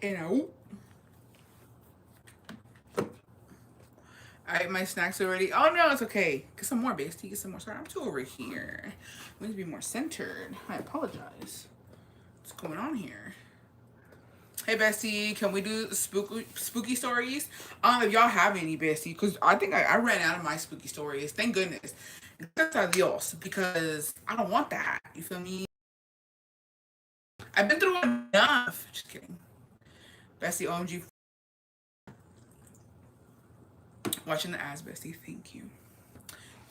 And I ate my snacks already. Oh no, it's okay. Get some more, bestie. Get some more. Sorry, I'm too over here. We need to be more centered. I apologize. What's going on here? Hey bestie, can we do spooky stories? If y'all have any, bestie, because I think I ran out of my spooky stories. Thank goodness. Gracias a Dios, because I don't want that. You feel me? I've been through enough. Just kidding. Bestie, OMG, watching the ads, bestie. Thank you.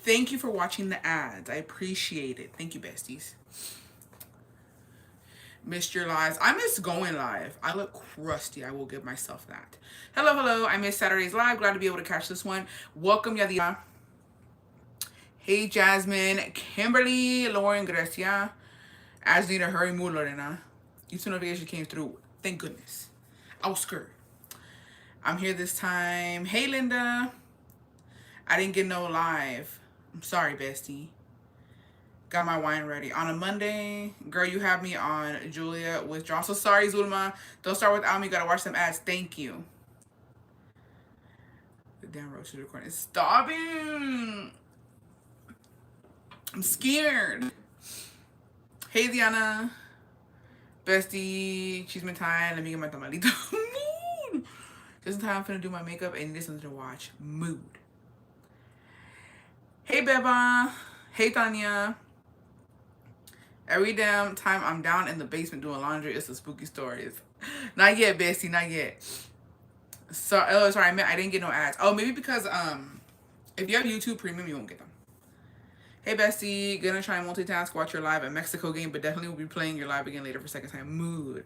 Thank you for watching the ads. I appreciate it. Thank you, besties. Missed your lives. I miss going live. I look crusty. I will give myself that. Hello, hello. I missed Saturday's live. Glad to be able to catch this one. Welcome, Yadia. Hey, Jasmine, Kimberly, Lauren, Gracia. As need to hurry, move, Lorena. YouTube notification came through. Thank goodness. I was scared. I'm here this time. Hey, Linda. I didn't get no live. I'm sorry, bestie. Got my wine ready. On a Monday, girl, you have me on Julia withdrawal. So sorry, Zulma. Don't start without me. Gotta watch some ads. Thank you. The damn roach is recording. Stop it. I'm scared. Hey, Diana. Bestie, Chisme Time. Let me get my tamalito. Mood. Just in time, I'm finna do my makeup and need something to watch. Mood. Hey, Beba. Hey, Tanya. Every damn time I'm down in the basement doing laundry, it's a spooky stories. Not yet, bestie, not yet. So, oh, sorry, I didn't get no ads. Oh, maybe because if you have YouTube Premium, you won't get them. Hey, bestie, gonna try and multitask, watch your live at Mexico game, but definitely will be playing your live again later for second time. Mood.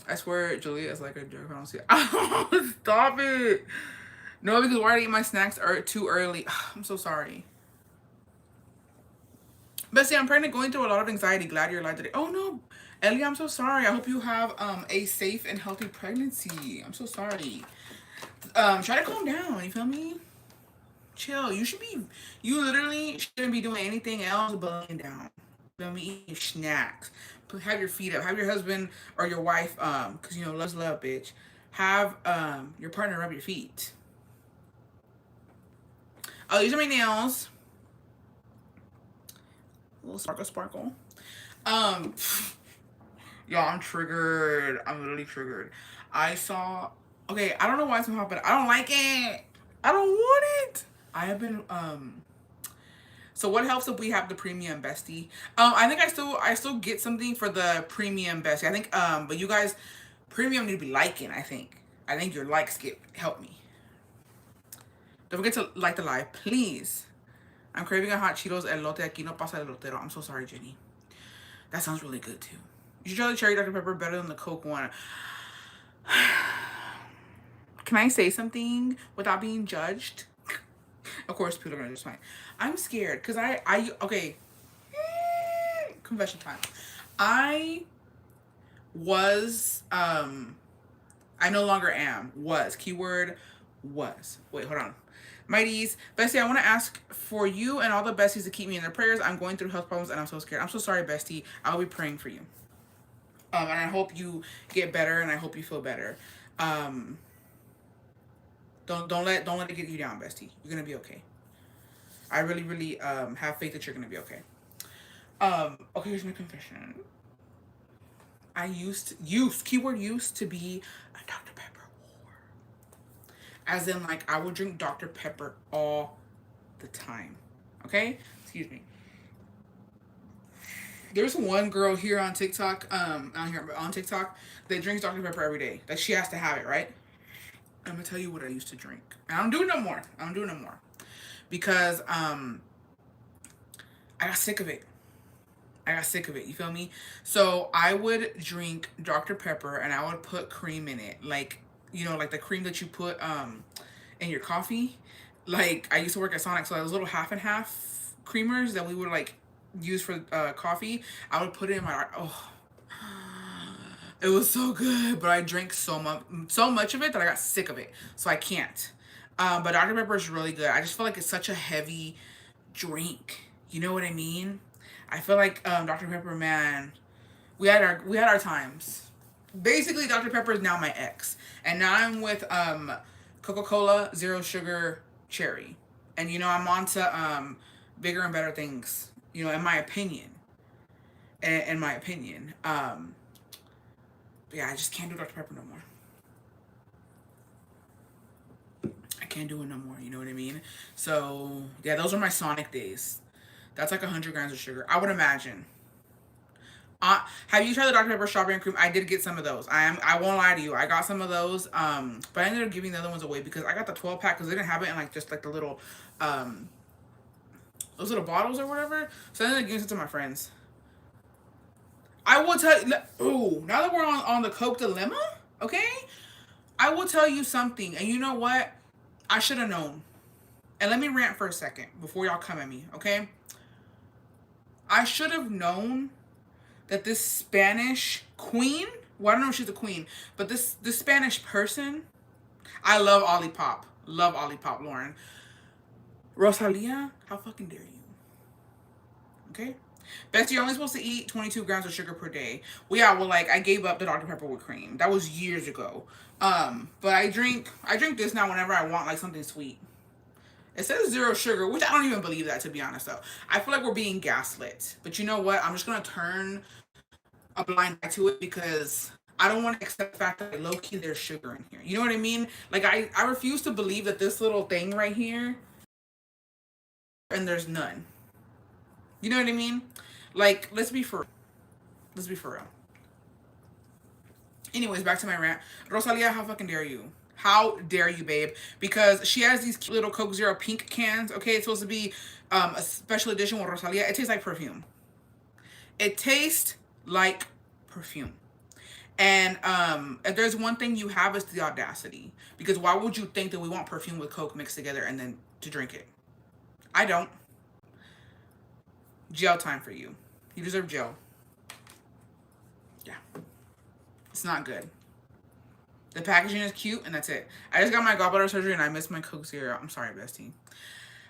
I swear, Julia is like a jerk. I don't see it. Oh, stop it. No, because why did I eat my snacks too early? I'm so sorry. Bessie, I'm pregnant, going through a lot of anxiety. Glad you're alive today. Oh no, Ellie, I'm so sorry. I hope you have a safe and healthy pregnancy. I'm so sorry. Try to calm down. You feel me? Chill. You literally shouldn't be doing anything else but laying down. You feel me? Eat your snacks. Have your feet up. Have your husband or your wife, cause you know love's love, bitch. Have your partner rub your feet. Oh, these are my nails. A little sparkle, sparkle. Um, Y'all, I'm triggered. I'm literally triggered. I saw. Okay, I don't know why it's happening. I don't like it. I don't want it. I have been. So what helps if we have the premium bestie? I think I still get something for the premium bestie. I think. But you guys, premium need to be liking. I think your likes help me. Don't forget to like the live, please. I'm craving a hot Cheetos elote. Aquí no pasa elotero. I'm so sorry, Jenny. That sounds really good too. You should try the cherry Dr. Pepper better than the Coke one. Can I say something without being judged? Of course, people are gonna just fine. I'm scared because okay. Confession time. I was I no longer am. Was keyword was. Wait, hold on. Mighties, bestie, I want to ask for you and all the besties to keep me in their prayers. I'm going through health problems and I'm so scared. I'm so sorry, bestie. I'll be praying for you. And I hope you get better and I hope you feel better. Don't let it get you down, bestie. You're gonna be okay. I really, really have faith that you're gonna be okay. Okay, here's my confession. I used to be a Dr. Pepper whore. As in like I would drink Dr. Pepper all the time. Okay? Excuse me. There's one girl here on TikTok, out here on TikTok, that drinks Dr. Pepper every day. Like she has to have it, right? I'm gonna tell you what I used to drink. And I don't do it no more. I don't do it no more. Because I got sick of it. I got sick of it. You feel me? So I would drink Dr. Pepper and I would put cream in it. Like, you know, like the cream that you put in your coffee. Like I used to work at Sonic, so those little half and half creamers that we would like use for coffee, I would put it in my it was so good, but I drank so much of it that I got sick of it. So I can't. But Dr. Pepper is really good. I just feel like it's such a heavy drink. You know what I mean? I feel like Dr. Pepper, man, we had our times. Basically, Dr. Pepper is now my ex, and now I'm with Coca-Cola Zero Sugar Cherry, and I'm on to bigger and better things. In my opinion, in my opinion, yeah, I just can't do Dr. Pepper no more. I can't do it no more. You know what I mean? So yeah, those are my Sonic days. That's like 100 grams of sugar, I would imagine. Have you tried the Dr. Pepper strawberry and cream? I did get some of those. I won't lie to you. I got some of those. But I ended up giving the other ones away because I got the 12 pack because they didn't have it in like just like the little um those little bottles or whatever. So I ended up giving it to my friends. I will tell you. Ooh, now that we're on the Coke dilemma, okay, I will tell you something. And you know what? I should have known. And let me rant for a second before y'all come at me, okay? I should have known that this Spanish queen, well, I don't know if she's a queen, but this Spanish person, I love Olipop. Love Olipop, Lauren. Rosalia, how fucking dare you? Okay? Bestie, you're only supposed to eat 22 grams of sugar per day. Well, yeah, well, like, I gave up the Dr. Pepper with cream. That was years ago. But I drink this now whenever I want, like, something sweet. It says zero sugar, which I don't even believe that, to be honest, though. I feel like we're being gaslit. But you know what? I'm just going to turn a blind eye to it because I don't want to accept the fact that low key there's sugar in here. You know what I mean? Like I refuse to believe that this little thing right here and there's none. You know what I mean? Like let's be for real. Anyways, back to my rant. Rosalia, how fucking dare you? How dare you, babe? Because she has these cute little Coke Zero pink cans. Okay, it's supposed to be a special edition with Rosalia. It tastes like perfume. It tastes like perfume. And if there's one thing you have, it's the audacity. Because why would you think that we want perfume with Coke mixed together and then to drink it? I don't. Jail time for you. You deserve jail. Yeah. It's not good. The packaging is cute and that's it. I just got my gallbladder surgery and I missed my Coke Zero. I'm sorry, bestie.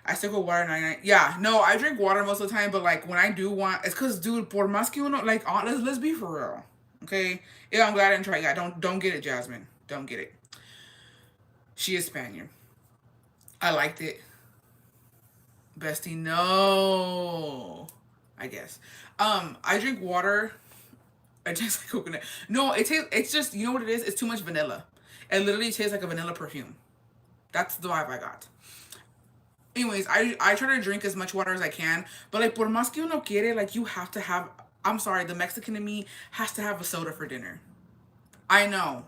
I stick with water 99. Yeah, no, I drink water most of the time, but like when I do want, it's because, dude, por más que uno, like, let's be for real. Okay? Yeah, I'm glad I didn't try. Yeah, don't get it, Jasmine. Don't get it. She is Spaniard. I liked it. Bestie, no. I guess. I drink water. It tastes like coconut. No, it's just, you know what it is? It's too much vanilla. It literally tastes like a vanilla perfume. That's the vibe I got. Anyways, I try to drink as much water as I can, but like por más que uno quiere, like you have to have, I'm sorry, the Mexican in me has to have a soda for dinner. I know.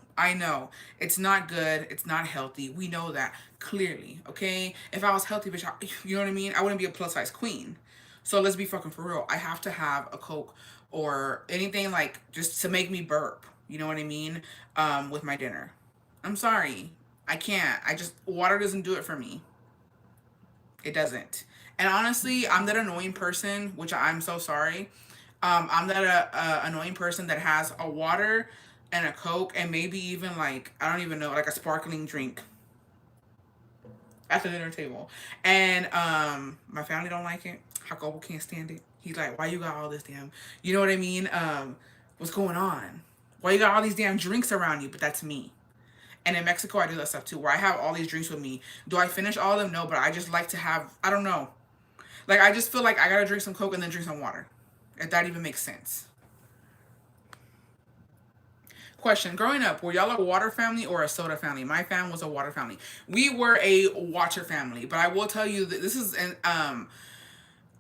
It's not good. It's not healthy. We know that clearly, okay? If I was healthy, bitch, you know what I mean? I wouldn't be a plus size queen. So let's be fucking for real. I have to have a Coke or anything like just to make me burp. You know what I mean? With my dinner. I'm sorry. I can't. Water doesn't do it for me. It doesn't. And honestly, I'm that annoying person, which I'm so sorry. I'm that annoying person that has a water and a Coke and maybe even like, I don't even know, like a sparkling drink at the dinner table. And my family don't like it. Jacobo can't stand it. He's like, why you got all this damn, you know what I mean? What's going on? Why you got all these damn drinks around you? But that's me. And in Mexico, I do that stuff too, where I have all these drinks with me. Do I finish all of them? No, but I just like to have, I don't know. Like, I just feel like I gotta drink some Coke and then drink some water. If that even makes sense. Question: growing up, were y'all a water family or a soda family? My fam was a water family. We were a water family, but I will tell you that this is an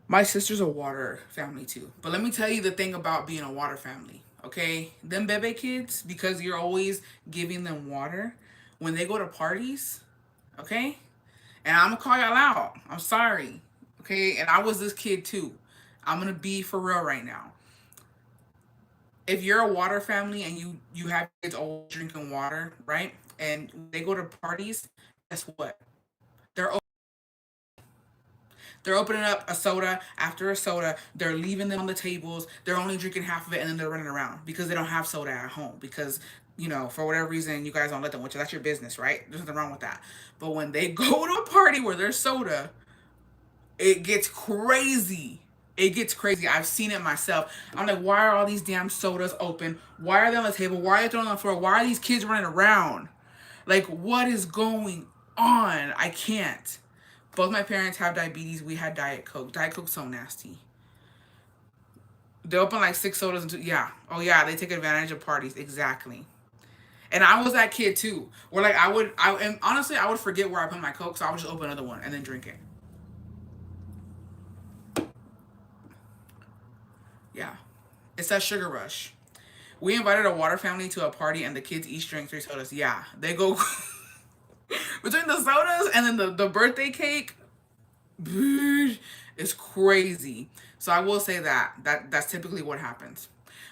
my sister's a water family too. But let me tell you the thing about being a water family. Okay, them bebe kids, because you're always giving them water when they go to parties. Okay, and I'm gonna call y'all out. I'm sorry. Okay, and I was this kid too. I'm gonna be for real right now. If you're a water family and you have kids all drinking water, right? And they go to parties, guess what? They're they're opening up a soda after a soda. They're leaving them on the tables. They're only drinking half of it and then they're running around because they don't have soda at home because for whatever reason you guys don't let them, which that's your business, right? There's nothing wrong with that. But when they go to a party where there's soda, it gets crazy. It gets crazy. I've seen it myself. I'm like, why are all these damn sodas open? Why are they on the table? Why are they thrown on the floor? Why are these kids running around? Like, what is going on? I can't. Both my parents have diabetes. We had Diet Coke. Diet Coke's so nasty. They open like six sodas and two. Yeah. Oh yeah. They take advantage of parties. Exactly. And I was that kid too. Where like and honestly I would forget where I put my Coke, so I would just open another one and then drink it. Yeah. It's that sugar rush. We invited a water family to a party and the kids each drank three sodas. Yeah. They go between the sodas and then the birthday cake. It's crazy. So I will say that's typically what happens.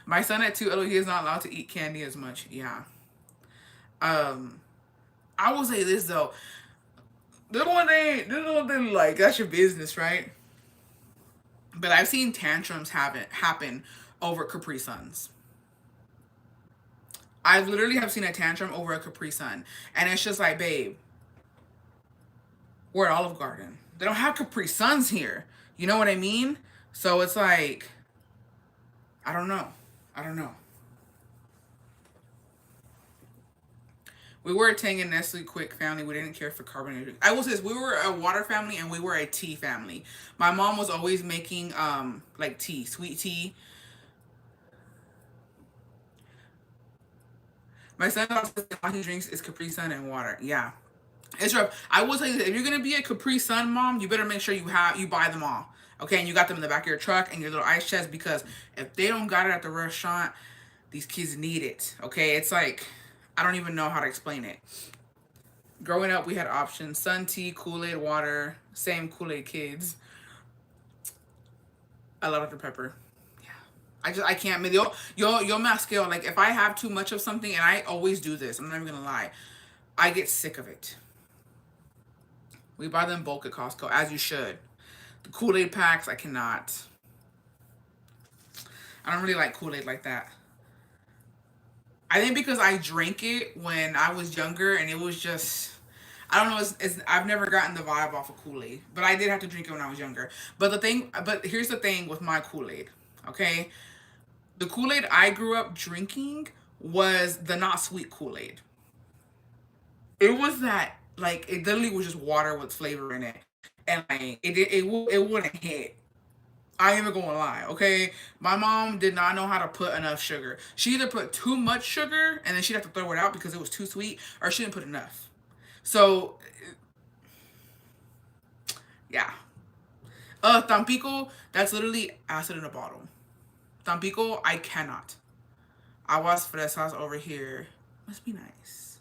My son at 2, he is not allowed to eat candy as much. Yeah. Um, I will say this though. This one thing like that's your business, right? But I've seen tantrums happen over Capri Suns. I literally have seen a tantrum over a Capri Sun, and it's just like, babe, we're at Olive Garden. They don't have Capri Suns here. You know what I mean? So it's like, I don't know. I don't know. We were a Tang and Nestle Quick family. We didn't care for carbonated drinks. I will say this: we were a water family and we were a tea family. My mom was always making like tea, sweet tea. My son also all he drinks is Capri Sun and water. Yeah, it's rough. I will tell you this: if you're gonna be a Capri Sun mom, you better make sure you buy them all. Okay, and you got them in the back of your truck and your little ice chest because if they don't got it at the restaurant, these kids need it. Okay, it's like I don't even know how to explain it. Growing up, we had options: Sun tea, Kool Aid, water. Same Kool Aid kids. I love Dr Pepper. Yeah, I can't. Yo me scale. Like if I have too much of something, and I always do this. I'm not even gonna lie. I get sick of it. We buy them bulk at Costco, as you should. The Kool Aid packs, I cannot. I don't really like Kool Aid like that. I think because I drank it when I was younger, and it was just. I don't know. I've never gotten the vibe off of Kool Aid, but I did have to drink it when I was younger. But here's the thing with my Kool Aid. Okay, the Kool Aid I grew up drinking was the not sweet Kool Aid. It was that like it literally was just water with flavor in it, and like it wouldn't hit. I ain't even gonna lie, okay? My mom did not know how to put enough sugar. She either put too much sugar and then she'd have to throw it out because it was too sweet, or she didn't put enough. So yeah. Tampico, that's literally acid in a bottle. Tampico, I cannot. Aguas fresas over here. Must be nice.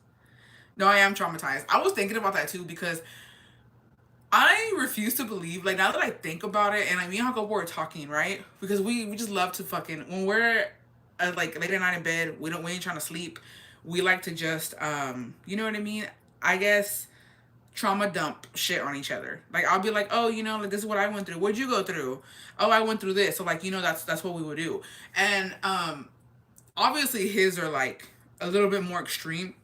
No, I am traumatized. I was thinking about that too because I refuse to believe, like now that I think about it, and like me and Jacob were talking, right? Because we just love to fucking when we're like late at night in bed, we ain't trying to sleep. We like to just you know what I mean? I guess trauma dump shit on each other. Like I'll be like, oh, like this is what I went through. What'd you go through? Oh, I went through this. So like, that's what we would do. And obviously his are like a little bit more extreme,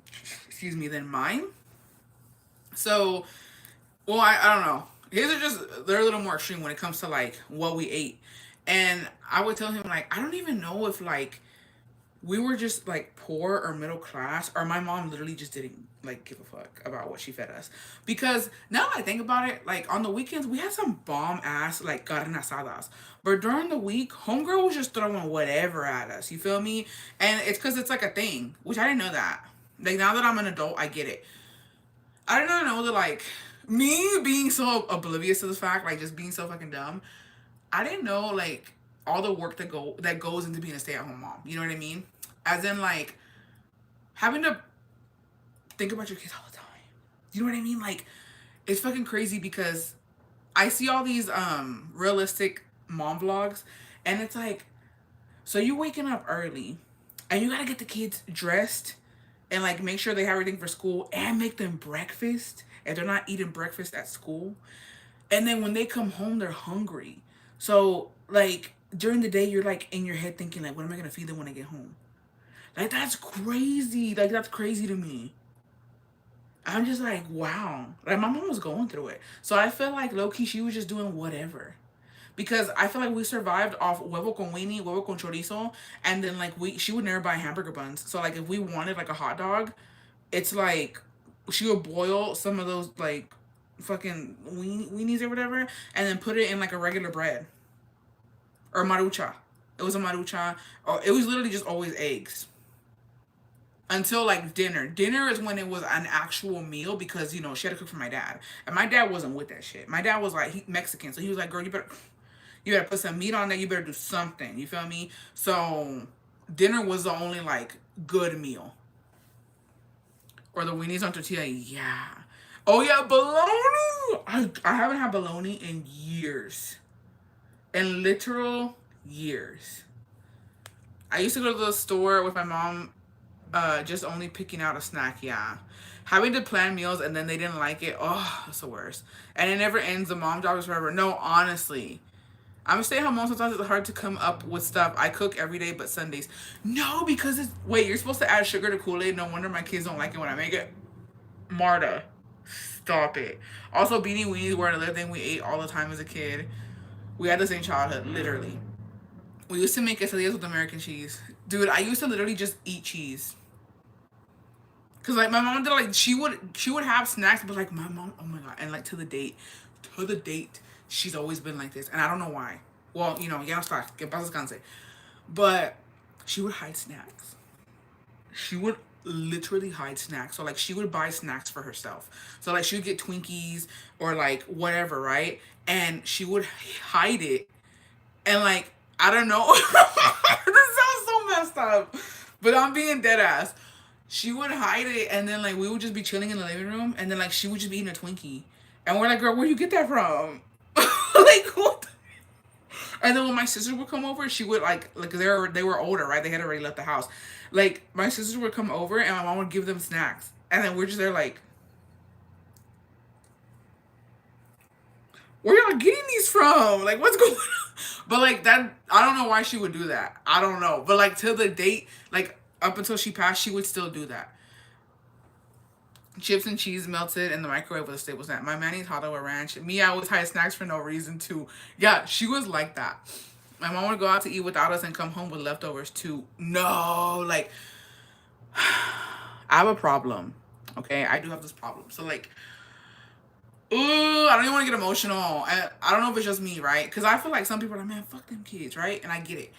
excuse me, than mine. So well, I don't know. His are they're a little more extreme when it comes to like what we ate. And I would tell him like I don't even know if like we were just like poor or middle class or my mom literally just didn't like give a fuck about what she fed us. Because now I think about it, like on the weekends we had some bomb ass like carne asadas. But during the week, homegirl was just throwing whatever at us. You feel me? And it's because it's like a thing, which I didn't know that. Like now that I'm an adult, I get it. I did not know that like me being so oblivious to this fact, like just being so fucking dumb. I didn't know like all the work that goes into being a stay at home mom. You know what I mean? As in like having to think about your kids all the time. You know what I mean? Like it's fucking crazy because I see all these realistic mom vlogs and it's like so you waking up early and you gotta get the kids dressed and like make sure they have everything for school and make them breakfast if they're not eating breakfast at school. And then when they come home, they're hungry. So like during the day, you're like in your head thinking like, what am I gonna feed them when I get home? Like that's crazy. Like that's crazy to me. I'm just like, wow. Like my mom was going through it. So I feel like low key she was just doing whatever. because I feel like we survived off huevo con weenie, huevo con chorizo, and then like she would never buy hamburger buns. So like if we wanted like a hot dog, it's like she would boil some of those like fucking weenies or whatever, and then put it in like a regular bread or marucha. It was a marucha, or it was literally just always eggs until like dinner. Dinner is when it was an actual meal because she had to cook for my dad, and my dad wasn't with that shit. My dad was like Mexican, so he was like, "Girl, you better put some meat on there. You better do something." You feel me? So dinner was the only like good meal. Or the weenies on tortilla. Yeah. Oh yeah, bologna. I haven't had bologna in years, in literal years. I used to go to the store with my mom, just only picking out a snack. Yeah. Having to plan meals and then they didn't like it. Oh, that's the worst. And it never ends. The mom job is forever. No, honestly. I'm a stay-at-home mom. Sometimes it's hard to come up with stuff. I cook every day, but Sundays. No, because it's wait. You're supposed to add sugar to Kool-Aid. No wonder my kids don't like it when I make it. Marta, stop it. Also, beanie weenies were another thing we ate all the time as a kid. We had the same childhood, literally. We used to make quesadillas with American cheese. Dude, I used to literally just eat cheese. Cause like my mom did like she would have snacks, but like my mom, oh my god, and like to the date, she's always been like this, and I don't know why. Well, ya no está, que paz descanse. But she would hide snacks. She would literally hide snacks. So like she would buy snacks for herself. So like she would get Twinkies or like whatever, right? And she would hide it. And like I don't know. This sounds so messed up. But I'm being dead ass. She would hide it and then like we would just be chilling in the living room and then like she would just be eating a Twinkie. And we're like, "Girl, where you get that from?" Like what the and then when my sisters would come over, she would like they were older, right? They had already left the house. Like my sisters would come over and my mom would give them snacks. And then we're just there like, where y'all getting these from? Like what's going on? But like that I don't know why she would do that. I don't know. But like till the date, like up until she passed, she would still do that. Chips and cheese melted in the microwave with a staple snack. My mayonnaise hot dog with ranch. Me, I would hide snacks for no reason too. Yeah, she was like that. My mom would go out to eat without us and come home with leftovers too. No, like I have a problem. Okay, I do have this problem. So like, ooh, I don't even want to get emotional. I don't know if it's just me, right? Because I feel like some people are like, man, fuck them kids, right? And I get it.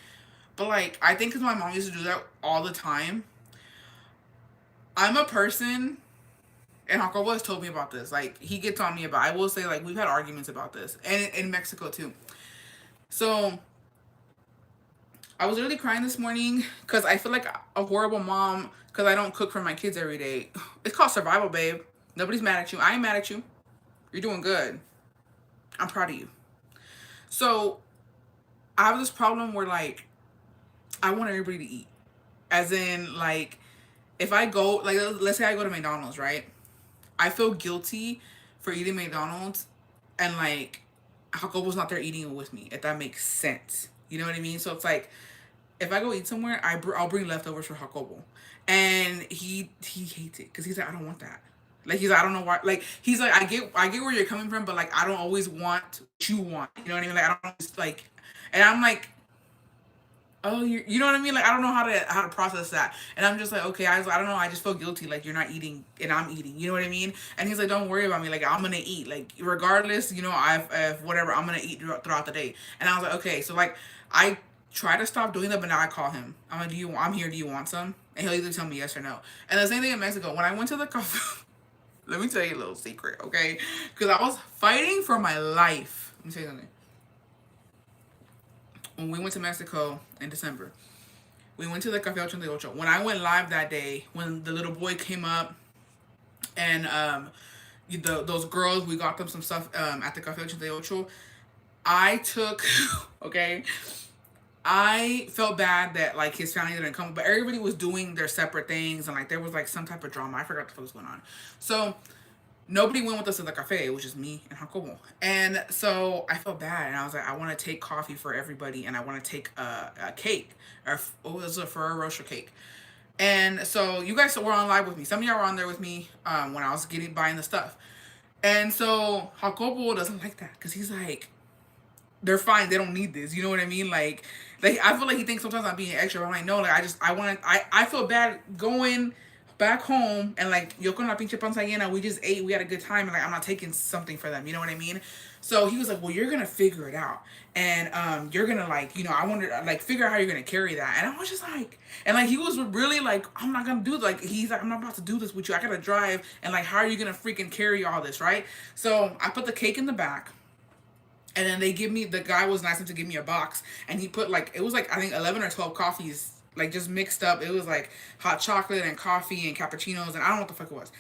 But like, I think because my mom used to do that all the time, I'm a person, and Jacobo has told me about this. Like, he gets on me about, I will say, like, we've had arguments about this. And in Mexico, too. So, I was really crying this morning because I feel like a horrible mom because I don't cook for my kids every day. It's called survival, babe. Nobody's mad at you. I ain't mad at you. You're doing good. I'm proud of you. So, I have this problem where, like, I want everybody to eat. As in, like, if I go, like, let's say I go to McDonald's, right? I feel guilty for eating McDonald's and, like, Jacobo's not there eating it with me, if that makes sense. You know what I mean? So it's like, if I go eat somewhere, I'll bring leftovers for Jacobo. And he hates it because he's like, I don't want that. Like he's like, I don't know why. Like he's like, I get where you're coming from, but like I don't always want what you want. You know what I mean? Like I don't always like, and I'm like, oh, you know what I mean? Like I don't know how to process that, and I'm just like, okay, I don't know. I just feel guilty. Like you're not eating and I'm eating. You know what I mean? And he's like, don't worry about me. Like I'm gonna eat. Like regardless, I've whatever. I'm gonna eat throughout the day. And I was like, okay, so like I try to stop doing that, but now I call him. I'm like, I'm here. Do you want some? And he'll either tell me yes or no. And the same thing in Mexico. When I went to the cafe, let me tell you a little secret, okay? Because I was fighting for my life. Let me tell you something. When we went to Mexico in December, we went to the Cafe 88. When I went live that day, when the little boy came up and those girls, we got them some stuff at the Cafe 88. I took, okay, I felt bad that like his family didn't come, but everybody was doing their separate things and like there was like some type of drama. I forgot what was going on. So nobody went with us to the cafe. It was just me and Jacobo. And so I felt bad. And I was like, I want to take coffee for everybody. And I want to take a cake. Or it was a Ferrero Rocher cake. And so you guys were on live with me. Some of y'all were on there with me when I was buying the stuff. And so Jacobo doesn't like that. Because he's like, they're fine. They don't need this. You know what I mean? Like I feel like he thinks sometimes I'm being extra. But I'm like, no, like I feel bad going back home and like yo con la pinche panza llena. We just ate. We had a good time, and like I'm not taking something for them. You know what I mean? So he was like, well, you're gonna figure it out, and you're gonna like, I wonder like figure out how you're gonna carry that. And I was just like, and like he was really like, I'm not gonna do like he's like, I'm not about to do this with you. I gotta drive, and like how are you gonna freaking carry all this, right? So I put the cake in the back. And then the guy was nice enough to give me a box, and he put like, it was like, I think 11 or 12 coffees, like just mixed up. It was like hot chocolate and coffee and cappuccinos, and I don't know what the fuck it was.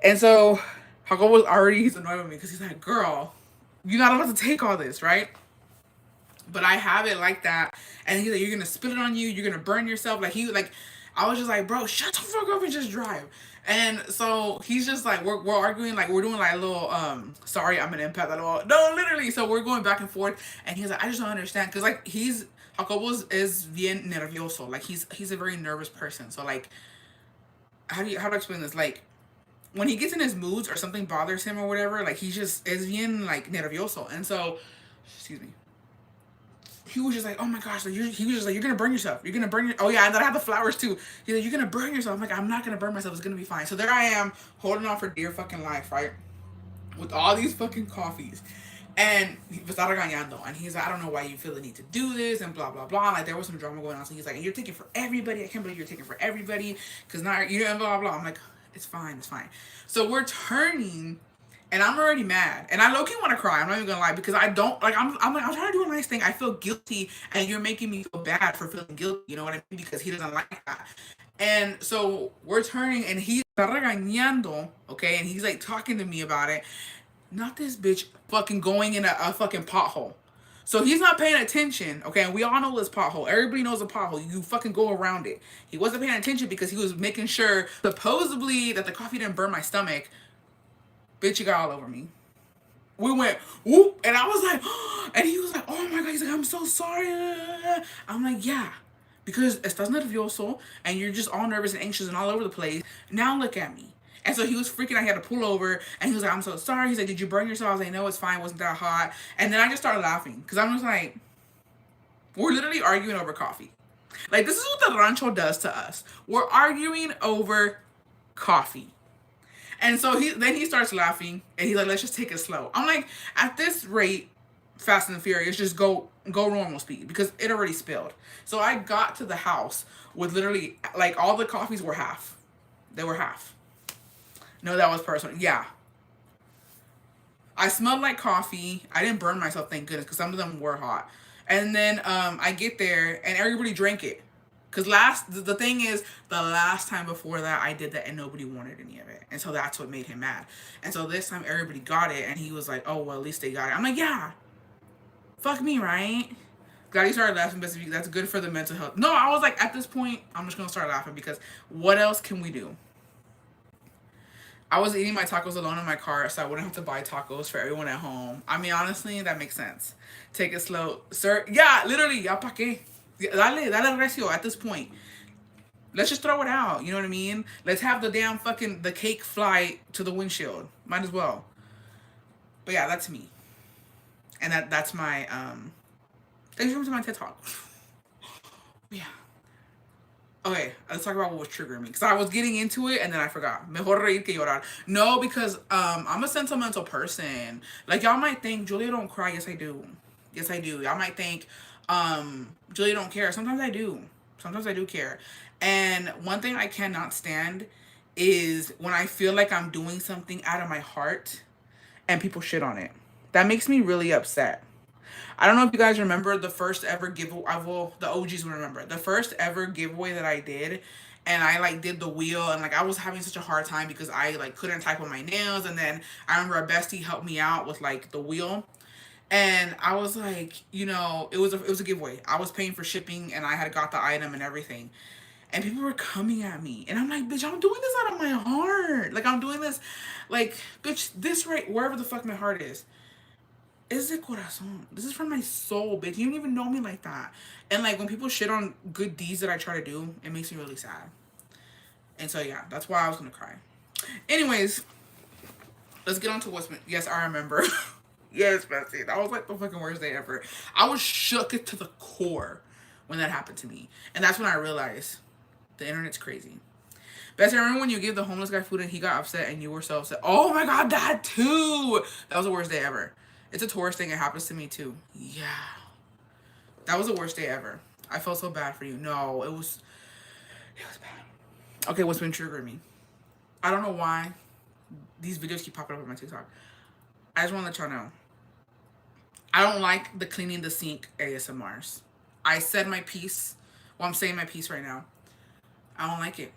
And so Jacob was already, he's annoyed with me because he's like, girl, you're not allowed to take all this, right? But I have it like that. And he's like, you're gonna spit it on you, you're gonna burn yourself. I was just like, bro, shut the fuck up and just drive. And so he's just like, we're arguing, like we're doing like a little, sorry, I'm an empath at all. No, literally. So we're going back and forth, and he's like, I just don't understand, cause like Jacobo is bien nervioso. Like he's a very nervous person. So like, how do I explain this? Like when he gets in his moods or something bothers him or whatever, like he just is bien like nervioso. And so, excuse me, he was just like, oh my gosh, like he was just like, you're gonna burn yourself. You're gonna burn your, oh yeah, and then I have the flowers too. He's like, you're gonna burn yourself. I'm like, I'm not gonna burn myself. It's gonna be fine. So there I am, holding on for dear fucking life, right? With all these fucking coffees. And he was regañando, and he's like, I don't know why you feel the need to do this, and blah blah blah. Like there was some drama going on, so he's like, you're taking for everybody. I can't believe you're taking for everybody, cause now you know, and blah blah blah. I'm like, it's fine, it's fine. So we're turning, and I'm already mad, and I low key want to cry. I'm not even gonna lie, because I don't like. I'm like, I'm trying to do a nice thing. I feel guilty, and you're making me feel bad for feeling guilty. You know what I mean? Because he doesn't like that. And so we're turning, and he's regañando, okay, and he's like talking to me about it. Not this bitch fucking going in a fucking pothole. So he's not paying attention, okay? And we all know this pothole. Everybody knows a pothole. You fucking go around it. He wasn't paying attention because he was making sure, supposedly, that the coffee didn't burn my stomach. Bitch, you got all over me. We went, whoop, and I was like, and he was like, oh my God, he's like, I'm so sorry. I'm like, yeah, because estás nervioso, and you're just all nervous and anxious and all over the place. Now look at me. And so he was freaking out. He had to pull over, and he was like, I'm so sorry. He's like, did you burn yourself? I was like, no, it's fine. It wasn't that hot. And then I just started laughing, because I'm just like, we're literally arguing over coffee. Like, this is what the rancho does to us. We're arguing over coffee. And so he starts laughing, and he's like, let's just take it slow. I'm like, at this rate, Fast and Furious, just go normal speed, because it already spilled. So I got to the house with literally, like, all the coffees were half. They were half. No, that was personal. Yeah. I smelled like coffee. I didn't burn myself, thank goodness, because some of them were hot. And then I get there, and everybody drank it. Because the thing is, the last time before that, I did that, and nobody wanted any of it. And so that's what made him mad. And so this time, everybody got it, and he was like, oh, well, at least they got it. I'm like, yeah. Fuck me, right? Glad he started laughing, but that's good for the mental health. No, I was like, at this point, I'm just going to start laughing, because what else can we do? I was eating my tacos alone in my car, so I wouldn't have to buy tacos for everyone at home. I mean, honestly, that makes sense. Take it slow. Sir, yeah, literally, ya pa' qué? Dale recio at this point. Let's just throw it out, you know what I mean? Let's have the damn fucking, the cake fly to the windshield. Might as well. But yeah, that's me. And that's my, thanks for coming to my TED Talk. Yeah. Okay, let's talk about what was triggering me. Because I was getting into it, and then I forgot. Mejor reír que llorar. No, because I'm a sentimental person. Like, y'all might think, Julia don't cry. Yes, I do. Yes, I do. Y'all might think, Julia don't care. Sometimes I do. Sometimes I do care. And one thing I cannot stand is when I feel like I'm doing something out of my heart, and people shit on it. That makes me really upset. I don't know if you guys remember the first ever giveaway. Well, the OGs will remember the first ever giveaway that I did, and I like did the wheel, and like I was having such a hard time because I like couldn't type on my nails, and then I remember a bestie helped me out with like the wheel, and I was like, it was a giveaway. I was paying for shipping, and I had got the item and everything, and people were coming at me, and I'm like, bitch, I'm doing this out of my heart. Like I'm doing this, like, bitch, this right wherever the fuck my heart is. Is de corazón. This is from my soul, bitch. You don't even know me like that. And like when people shit on good deeds that I try to do, it makes me really sad. And so yeah, that's why I was gonna cry. Anyways, let's get on to what's been. Yes, I remember. Yes, bestie. That was like the fucking worst day ever. I was shook to the core when that happened to me. And that's when I realized the internet's crazy. Bessie, I remember when you gave the homeless guy food and he got upset and you were so upset. Oh my god, that too. That was the worst day ever. It's a tourist thing. It happens to me too. Yeah. That was the worst day ever. I felt so bad for you. No, it was bad. Okay, what's been triggering me? I don't know why these videos keep popping up on my TikTok. I just want to let y'all know. I don't like the cleaning the sink ASMRs. I said my piece. Well, I'm saying my piece right now. I don't like it.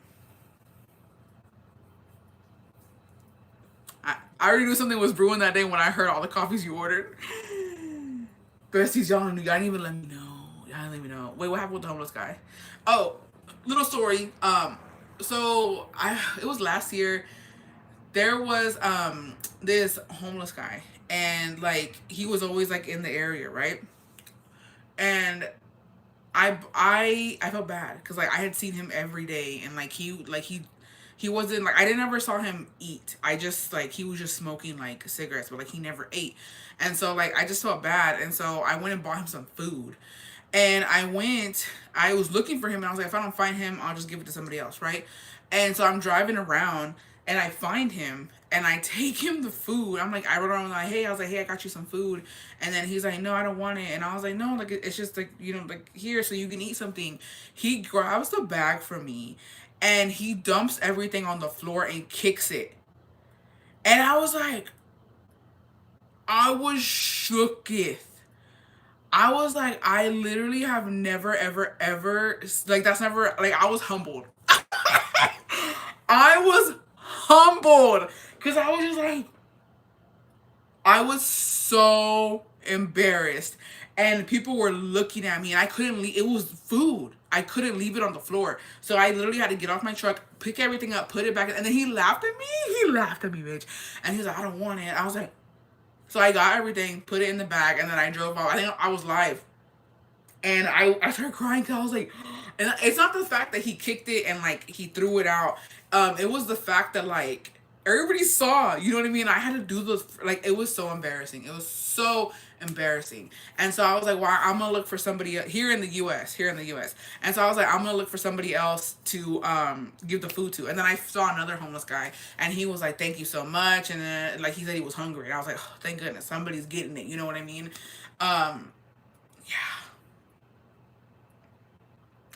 I already knew something was brewing that day when I heard all the coffees you ordered. Besties, y'all didn't even let me know. Y'all didn't let me know. Wait, what happened with the homeless guy? Oh, little story. So it was last year. There was this homeless guy, and like he was always like in the area, right? And I felt bad because like I had seen him every day, and he wasn't like I didn't ever saw him eat. I just like he was just smoking like cigarettes, but like he never ate, and so like I just felt bad, and so I went and bought him some food, and I was looking for him, and I was like, if I don't find him, I'll just give it to somebody else, right? And so I'm driving around, and I find him, and I take him the food. I wrote around like, hey, I was like, hey, I got you some food, and then he's like, no, I don't want it, and I was like, no, like it's just like like here, so you can eat something. He grabs the bag for me, and he dumps everything on the floor and kicks it, and I was shooketh. I was like, I literally have never, ever, ever, like, that's never, like, I was humbled. I was humbled. Because I was just like, I was so embarrassed. And people were looking at me, and I couldn't leave. It was food. I couldn't leave it on the floor. So I literally had to get off my truck, pick everything up, put it back. And then he laughed at me. He laughed at me, bitch. And he was like, I don't want it. I was like, so I got everything, put it in the bag, and then I drove off. I think I was live. And I started crying because I was like, and it's not the fact that he kicked it and like he threw it out. It was the fact that like everybody saw, you know what I mean? I had to do this, like it was so embarrassing. It was so embarrassing. And so I was like, well, I'm gonna look for somebody here in the US. And so I was like, I'm gonna look for somebody else to give the food to. And then I saw another homeless guy, and he was like, thank you so much. And then like he said he was hungry. And I was like, oh, thank goodness somebody's getting it. You know what I mean? Yeah.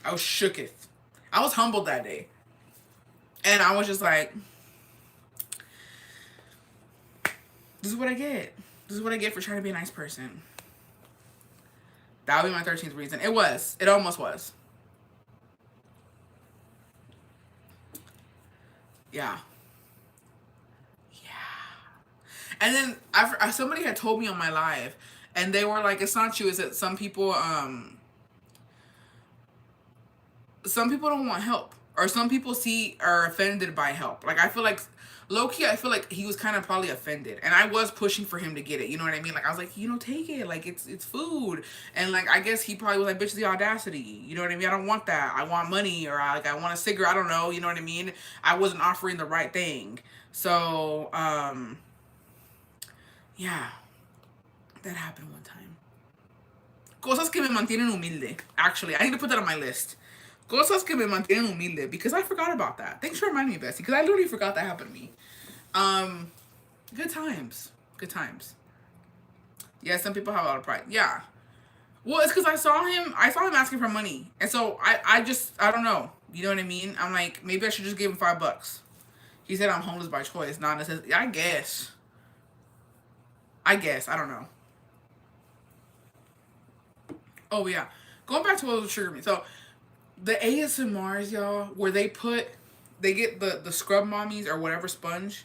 I was shooketh. I was humbled that day. And I was just like, this is what I get. This is what I get for trying to be a nice person. That would be my 13th reason. It was. It almost was. Yeah. Yeah. And then somebody had told me on my live, and they were like, it's not you. It's that some people don't want help, or some people are offended by help. Like I feel like low key, I feel like he was kind of probably offended, and I was pushing for him to get it. You know what I mean? Like I was like, take it. Like it's food, and like I guess he probably was like, bitch, the audacity. You know what I mean? I don't want that. I want money, or I want a cigarette. I don't know. You know what I mean? I wasn't offering the right thing. So yeah, that happened one time. Cosas que me mantienen humilde. Actually, I need to put that on my list. Cosas que me mantienen humilde, because I forgot about that. Thanks for reminding me, Bessie, because I literally forgot that happened to me. Good times. Good times. Yeah, some people have a lot of pride. Yeah. Well, it's because I saw him asking for money. And so I don't know. You know what I mean? I'm like, maybe I should just give him $5. He said I'm homeless by choice, not necessarily. I guess. I don't know. Oh, yeah. Going back to what was triggering me. So, the ASMRs, y'all, where they get the scrub mommies or whatever sponge,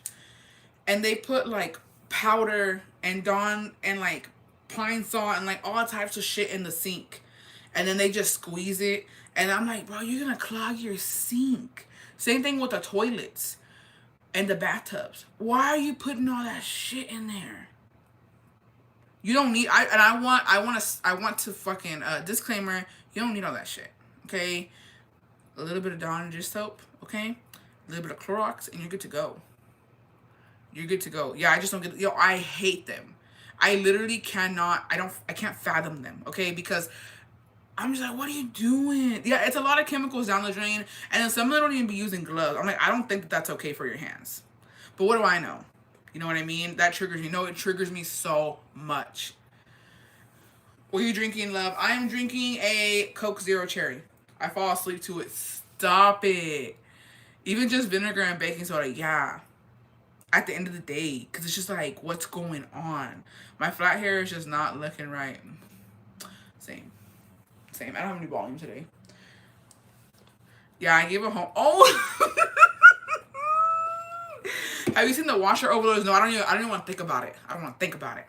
and they put like powder and Dawn and like pine saw and like all types of shit in the sink, and then they just squeeze it, and I'm like, bro, you're gonna clog your sink. Same thing with the toilets and the bathtubs. Why are you putting all that shit in there? You don't need. I want to fucking disclaimer. You don't need all that shit. Okay, a little bit of Dawn dish soap. Okay, a little bit of Clorox, and you're good to go. You're good to go. Yeah, I just don't get. I hate them. I literally cannot, I can't fathom them, okay? Because I'm just like, what are you doing? Yeah, it's a lot of chemicals down the drain, and then some of them don't even be using gloves. I'm like, I don't think that that's okay for your hands. But what do I know? You know what I mean? That triggers me. No, it triggers me so much. What are you drinking, love? I am drinking a Coke Zero Cherry. I fall asleep to it. Stop it. Even just vinegar and baking soda, yeah. At the end of the day, because it's just like, what's going on? My flat hair is just not looking right. Same. Same. I don't have any volume today. Yeah, I gave a home. Oh! Have you seen the washer overloads? No, I don't even want to think about it. I don't want to think about it.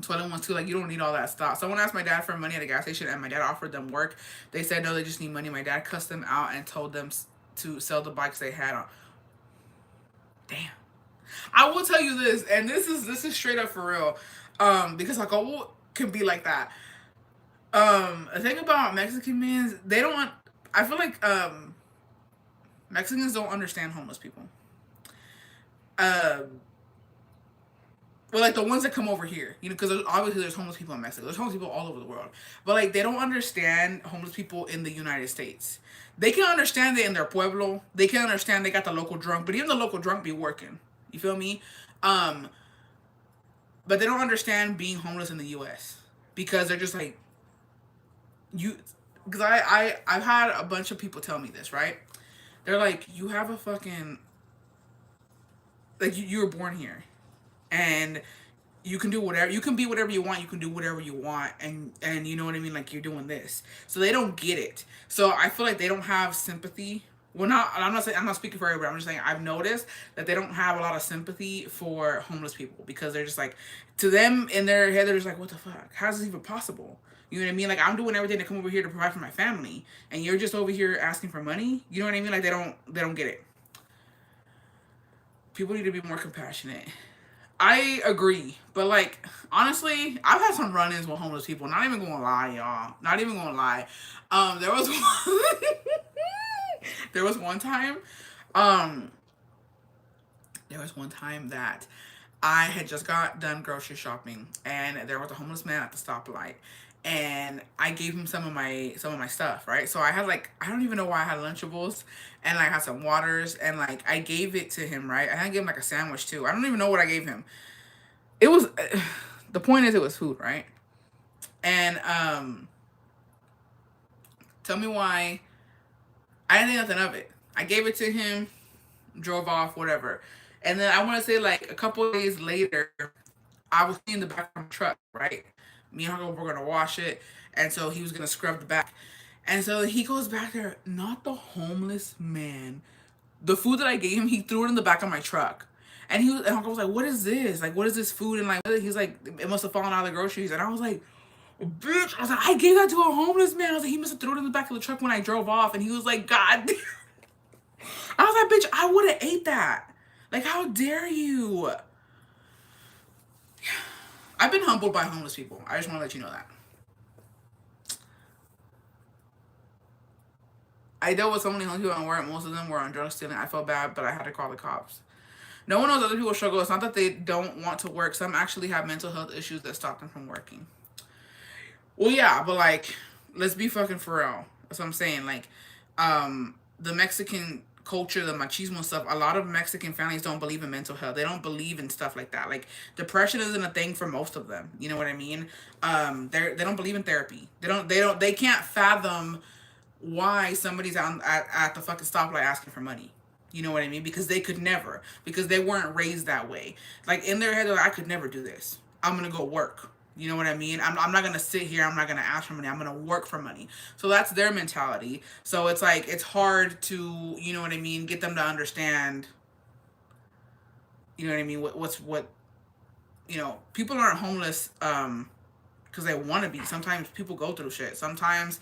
Toilet ones too, like you don't need all that stuff. Someone asked my dad for money at a gas station and my dad offered them work. They said no, they just need money. My dad cussed them out and told them to sell the bikes they had on. Damn. I will tell you this, and this is straight up for real. Because like all can be like that. The thing about Mexican men, they don't, I feel like Mexicans don't understand homeless people. Um well, like the ones that come over here, you know, because obviously there's homeless people in Mexico. There's homeless people all over the world. But like they don't understand homeless people in the United States. They can understand it in their pueblo. They can understand they got the local drunk, but even the local drunk be working. You feel me? Um, but they don't understand being homeless in the U.S. because they're just like you. Because I've had a bunch of people tell me this, right? They're like, you have a fucking like you were born here and you can do whatever, you can be whatever you want, you can do whatever you want, and you know what I mean, like you're doing this, so they don't get it. So I feel like they don't have sympathy. Well, not, I'm not saying, I'm not speaking for everybody, I'm just saying I've noticed that they don't have a lot of sympathy for homeless people because they're just like, to them in their head they're just like, what the fuck, how's this even possible? You know what I mean? Like I'm doing everything to come over here to provide for my family and you're just over here asking for money. You know what I mean? Like they don't get it. People need to be more compassionate. I agree, but like honestly, I've had some run-ins with homeless people. Not even gonna lie, y'all. Not even gonna lie. There was one there was one time, um, there was one time that I had just got done grocery shopping, and there was a homeless man at the stoplight, and I gave him some of my stuff, right? So I had like, I don't even know why I had Lunchables, and I had some waters, and like I gave it to him, right? I gave him like a sandwich too. I don't even know what I gave him. It was the point is it was food, right? And tell me why I didn't think nothing of it. I gave it to him, drove off, whatever. And then I want to say like a couple of days later, I was in the back of my truck, right? Me and Uncle were gonna wash it, and so he was gonna scrub the back. And so he goes back there, not the homeless man. The food that I gave him, he threw it in the back of my truck. And Uncle was like, "What is this? Like, what is this food?" And like, he's like, "It must have fallen out of the groceries." And I was like, "Bitch!" I was like, "I gave that to a homeless man." I was like, "He must have threw it in the back of the truck when I drove off." And he was like, "God." I was like, "Bitch, I would have ate that. Like, how dare you?" I've been humbled by homeless people. I just want to let you know that. I dealt with so many homeless people at work. Most of them were on drug stealing. I felt bad, but I had to call the cops. No one knows other people struggle. It's not that they don't want to work. Some actually have mental health issues that stop them from working. Well, yeah, but like, let's be fucking for real. That's what I'm saying. Like, the Mexican culture, the machismo stuff, a lot of Mexican families don't believe in mental health. They don't believe in stuff like that. Like, depression isn't a thing for most of them. You know what I mean? They don't believe in therapy. They can't fathom why somebody's at the fucking stoplight asking for money. You know what I mean? Because they could never. Because they weren't raised that way. Like in their head, they're like, I could never do this. I'm gonna go work. You know what I mean? I'm not gonna sit here. I'm not gonna ask for money. I'm gonna work for money. So that's their mentality. So it's like it's hard to, you know what I mean, get them to understand. You know what I mean? What you know? People aren't homeless because they want to be. Sometimes people go through shit. Sometimes,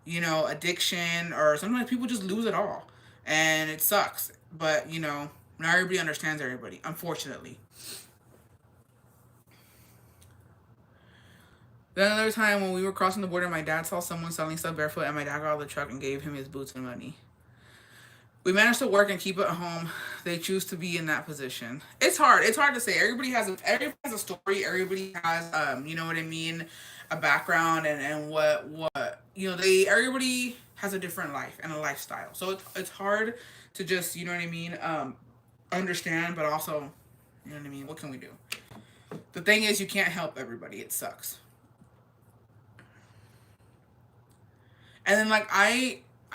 you know, addiction, or sometimes people just lose it all, and it sucks. But you know, not everybody understands everybody, unfortunately. Then another time when we were crossing the border, my dad saw someone selling stuff barefoot, and my dad got out of the truck and gave him his boots and money. we manage to work and keep it at home, they choose to be in that position. It's hard. It's hard to say. Everybody has a story. Everybody has you know what I mean, a background and what you know. They everybody has a different life and a lifestyle. So it's hard to just you know what I mean understand, but also you know what I mean. What can we do? The thing is, you can't help everybody. It sucks. And then like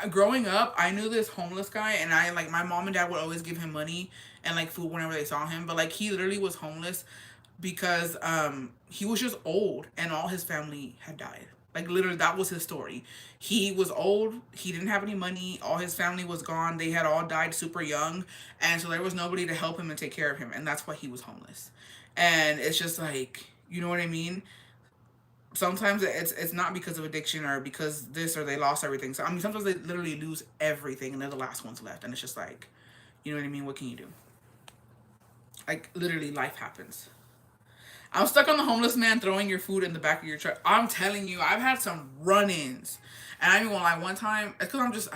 growing up, I knew this homeless guy, and I like my mom and dad would always give him money and like food whenever they saw him. But like he literally was homeless because he was just old and all his family had died. Like literally that was his story. He was old, he didn't have any money, all his family was gone, they had all died super young, and so there was nobody to help him and take care of him, and that's why he was homeless. And it's just like, you know what I mean? Sometimes it's not because of addiction or because this or they lost everything. So I mean, sometimes they literally lose everything and they're the last ones left, and it's just like, you know what I mean? What can you do? Like literally, life happens. I'm stuck on the homeless man throwing your food in the back of your truck. I'm telling you, I've had some run-ins, and I mean, when like one time, it's because I'm just,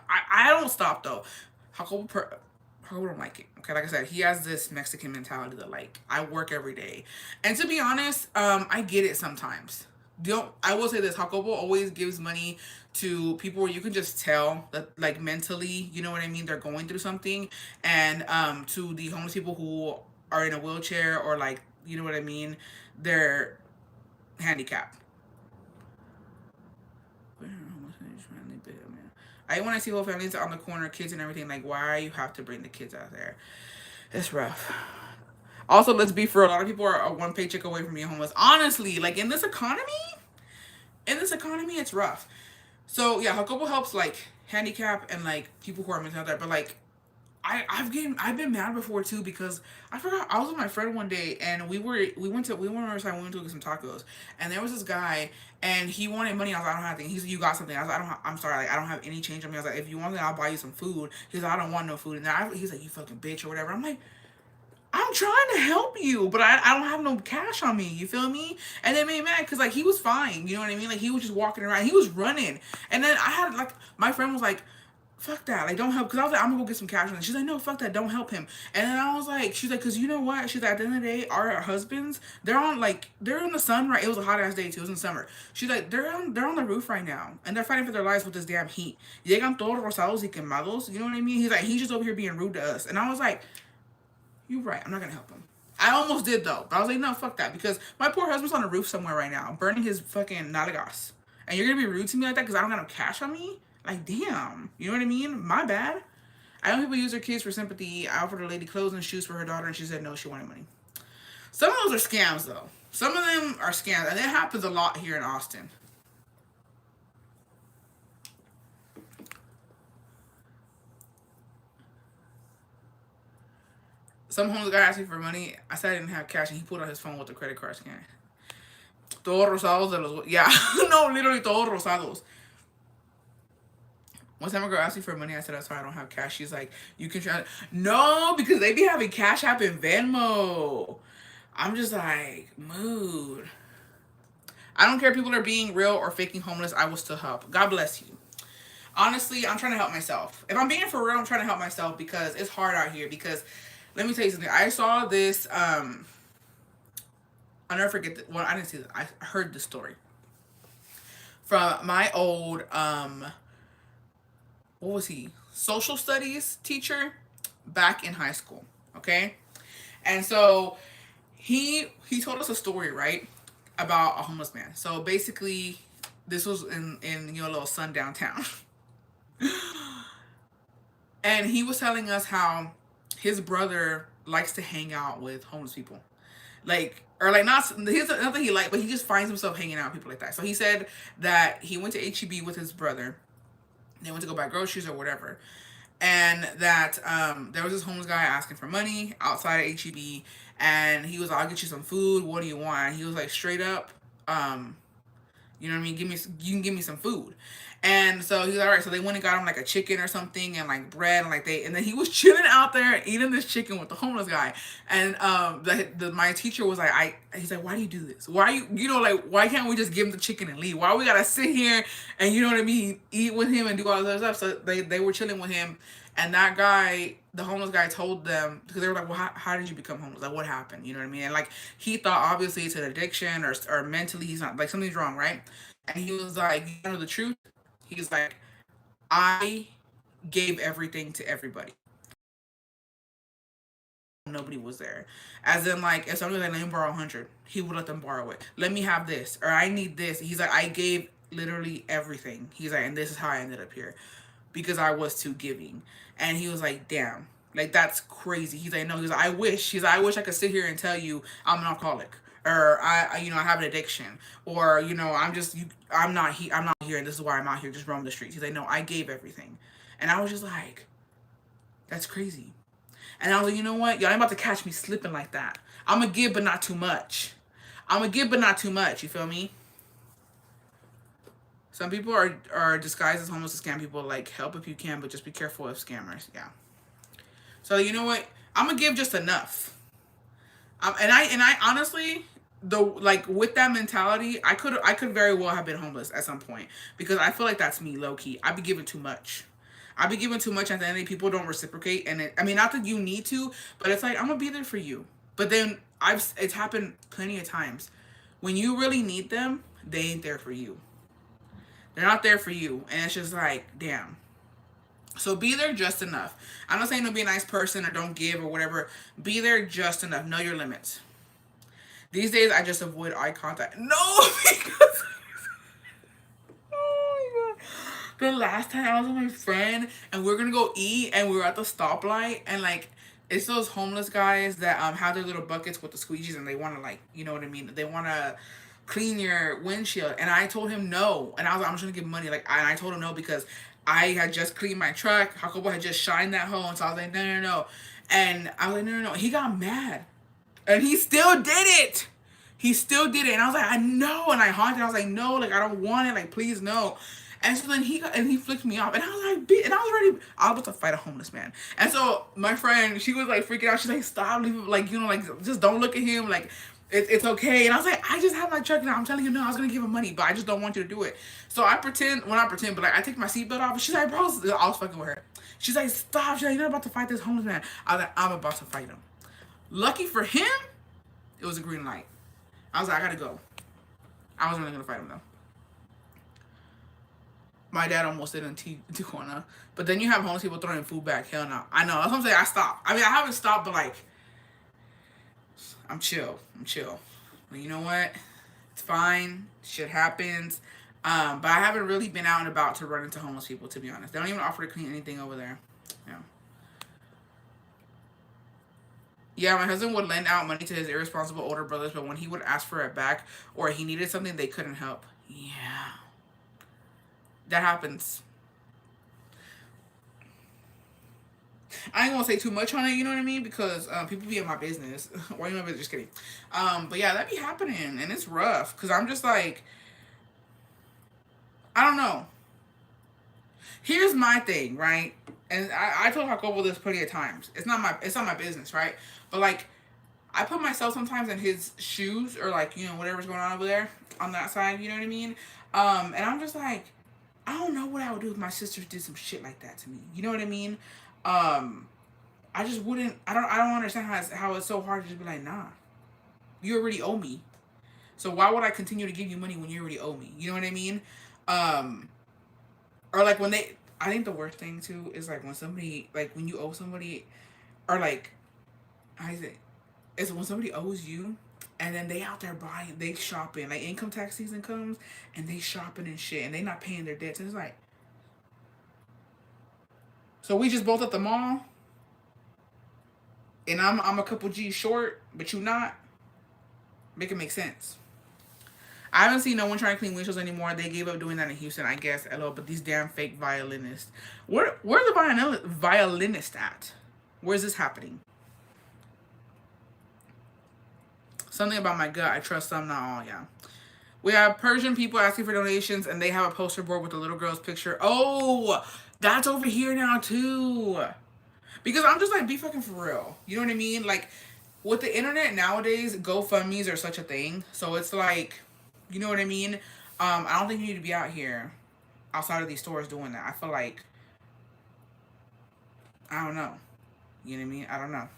I don't stop though. Jacobo, Jacobo don't like it. Okay, like I said, he has this Mexican mentality that like I work every day, and to be honest, I get it sometimes. Don't I will say this: Jacobo always gives money to people where you can just tell that like mentally, you know what I mean, they're going through something, and to the homeless people who are in a wheelchair or like you know what I mean, they're handicapped. I when I see whole families on the corner, kids and everything, like why you have to bring the kids out there? It's rough. Also, let's be for a lot of people are one paycheck away from being homeless. Honestly, like in this economy, it's rough. So yeah, Jacobo helps like handicap and like people who are mental health. But like I've been mad before too because I forgot I was with my friend one day and we went on our side, we went to get some tacos, and there was this guy and he wanted money. I was like, I don't have anything. He's like, you got something? I was like, I'm sorry, like I don't have any change on me. I was like, if you want it, I'll buy you some food. He's like, I don't want no food. And then he's like, you fucking bitch or whatever. I'm like, I'm trying to help you, but I don't have no cash on me. You feel me? And it made me mad because like he was fine. You know what I mean? Like he was just walking around. He was running. And then I had like my friend was like, fuck that. Like don't help. Because I was like, I'm gonna go get some cash. And she's like, no, fuck that. Don't help him. And then I was like, she's like, because you know what? She's like, at the end of the day, our husbands, they're in the sun, right? It was a hot ass day too. It was in summer. She's like, they're on the roof right now. And they're fighting for their lives with this damn heat. Llegan todos rosados y quemados. You know what I mean? He's like, he's just over here being rude to us. And I was like, you're right. I'm not gonna help him. I almost did though. But I was like, no, fuck that. Because my poor husband's on a roof somewhere right now, burning his fucking nalgas. And you're gonna be rude to me like that because I don't got no cash on me? Like, damn. You know what I mean? My bad. I know people use their kids for sympathy. I offered a lady clothes and shoes for her daughter, and she said no, she wanted money. Some of those are scams though. Some of them are scams, and it happens a lot here in Austin. Some homeless guy asked me for money. I said I didn't have cash, and he pulled out his phone with the credit card scan. Todos rosados de los... Yeah. No, literally todos rosados. One time a girl asked me for money, I said, I'm sorry, I don't have cash. She's like, you can try. No, because they be having Cash App and Venmo. I'm just like, mood. I don't care if people are being real or faking homeless. I will still help. God bless you. Honestly, I'm trying to help myself. If I'm being for real, I'm trying to help myself because it's hard out here. Because let me tell you something. I saw this. I'll never forget. Well, I didn't see this. I heard the story from my old what was he? Social studies teacher back in high school. Okay, and so he told us a story, right, about a homeless man. So basically, this was in you know a little sundown town, and he was telling us how his brother likes to hang out with homeless people, like or like not he's nothing he like, but he just finds himself hanging out with people like that. So he said that he went to HEB with his brother. They went to go buy groceries or whatever, and that there was this homeless guy asking for money outside of HEB, and he was like, I'll get you some food. What do you want? And he was like straight up, you know what I mean? You can give me some food. And so he's like, all right. So they went and got him like a chicken or something and like bread and like and then he was chilling out there eating this chicken with the homeless guy. And my teacher was like, he's like, why do you do this? Why like, why can't we just give him the chicken and leave? Why we gotta sit here and you know what I mean, eat with him and do all this other stuff? So they were chilling with him, and that guy, the homeless guy, told them, because they were like, well, how did you become homeless? Like, what happened? You know what I mean? And like he thought obviously it's an addiction or mentally he's not, like, something's wrong, right? And he was like, you know the truth. He's like, I gave everything to everybody. Nobody was there. As in, like, if somebody was like, let me borrow 100, he would let them borrow it. Let me have this, or I need this. He's like, I gave literally everything. He's like, and this is how I ended up here, because I was too giving. And he was like, damn, like, that's crazy. He's like, no, he's like, I wish I could sit here and tell you I'm an alcoholic, or I have an addiction, or I'm not here, and this is why I'm out here just roaming the streets. He's like, no, I gave everything. And I was just like, that's crazy. And I was like, you know what? Y'all ain't about to catch me slipping like that. I'm going to give, but not too much. I'm going to give, but not too much. You feel me? Some people are disguised as homeless to scam people. Like, help if you can, but just be careful of scammers. Yeah. So, you know what? I'm going to give just enough. And I honestly, with that mentality, I could very well have been homeless at some point, because I feel like that's me, low key. I be giving too much. I be giving too much, at the end of the day, people don't reciprocate, and I mean, not that you need to, but it's like, I'm gonna be there for you. But then it's happened plenty of times. When you really need them, they ain't there for you. They're not there for you, and it's just like, damn. So be there just enough. I'm not saying don't be a nice person or don't give or whatever. Be there just enough. Know your limits. These days, I just avoid eye contact. No, because oh my god, the last time I was with my friend and we were gonna go eat and we were at the stoplight, and like, it's those homeless guys that have their little buckets with the squeegees, and they want to, like, you know what I mean, they want to clean your windshield. And I told him no, and I was like, I'm just gonna give him money, like, and I told him no because I had just cleaned my truck. Jacobo had just shined that hole, and so I was like, no, no, no. And I was like, no, no, no. He got mad, and he still did it. He still did it. And I was like, I know. And I haunted. I was like, no, like, I don't want it. Like, please, no. And so then he flicked me off. And I was like, and I was ready. I was about to fight a homeless man. And so my friend, she was like freaking out. She's like, stop, leave him. Like, you know, like, just don't look at him. Like, it's okay. And I was like, I just have my truck now. I'm telling you, no, I was going to give him money, but I just don't want you to do it. So I pretend, well, not pretend, but like, I take my seatbelt off. And she's like, bro, I was fucking with her. She's like, stop. She's like, you're not about to fight this homeless man. I was like, I'm about to fight him. Lucky for him, it was a green light. I was like, I gotta go. I wasn't really gonna fight him though. My dad almost did in Tijuana. But then you have homeless people throwing food back. Hell no. I know. That's what I'm saying. I stopped. I mean, I haven't stopped, but like, I'm chill. But you know what? It's fine. Shit happens. But I haven't really been out and about to run into homeless people, to be honest. They don't even offer to clean anything over there. Yeah. Yeah, my husband would lend out money to his irresponsible older brothers, but when he would ask for it back or he needed something, they couldn't help. Yeah. That happens. I ain't gonna say too much on it, you know what I mean? Because people be in my business. Why you know, just kidding. But yeah, that be happening, and it's rough. Cause I'm just like, I don't know. Here's my thing, right? And I told Jacobo this plenty of times. It's not my business, right? But like, I put myself sometimes in his shoes, or like, you know, whatever's going on over there on that side, you know what I mean? And I'm just like, I don't know what I would do if my sisters did some shit like that to me. You know what I mean? I just wouldn't. I don't understand how it's so hard to just be like, nah, you already owe me. So why would I continue to give you money when you already owe me? You know what I mean? Or like when they. I think the worst thing too is like when somebody, like when you owe somebody, or like, I think is when somebody owes you, and then they out there buying, they shopping, like income tax season comes, and they shopping and shit, and they not paying their debts. And it's like, so we just both at the mall, and I'm a couple G's short, but you not. Make it make sense. I haven't seen no one trying to clean windshields anymore. They gave up doing that in Houston, I guess. Hello, but these damn fake violinists. Where's the violinist at? Where's this happening? Something about my gut. I trust some, not all. Yeah. We have Persian people asking for donations, and they have a poster board with the little girl's picture. Oh, that's over here now too. Because I'm just like, be fucking for real. You know what I mean? Like, with the internet nowadays, GoFundMe's are such a thing. So it's like, you know what I mean? I don't think you need to be out here outside of these stores doing that. I feel like, I don't know. You know what I mean? I don't know.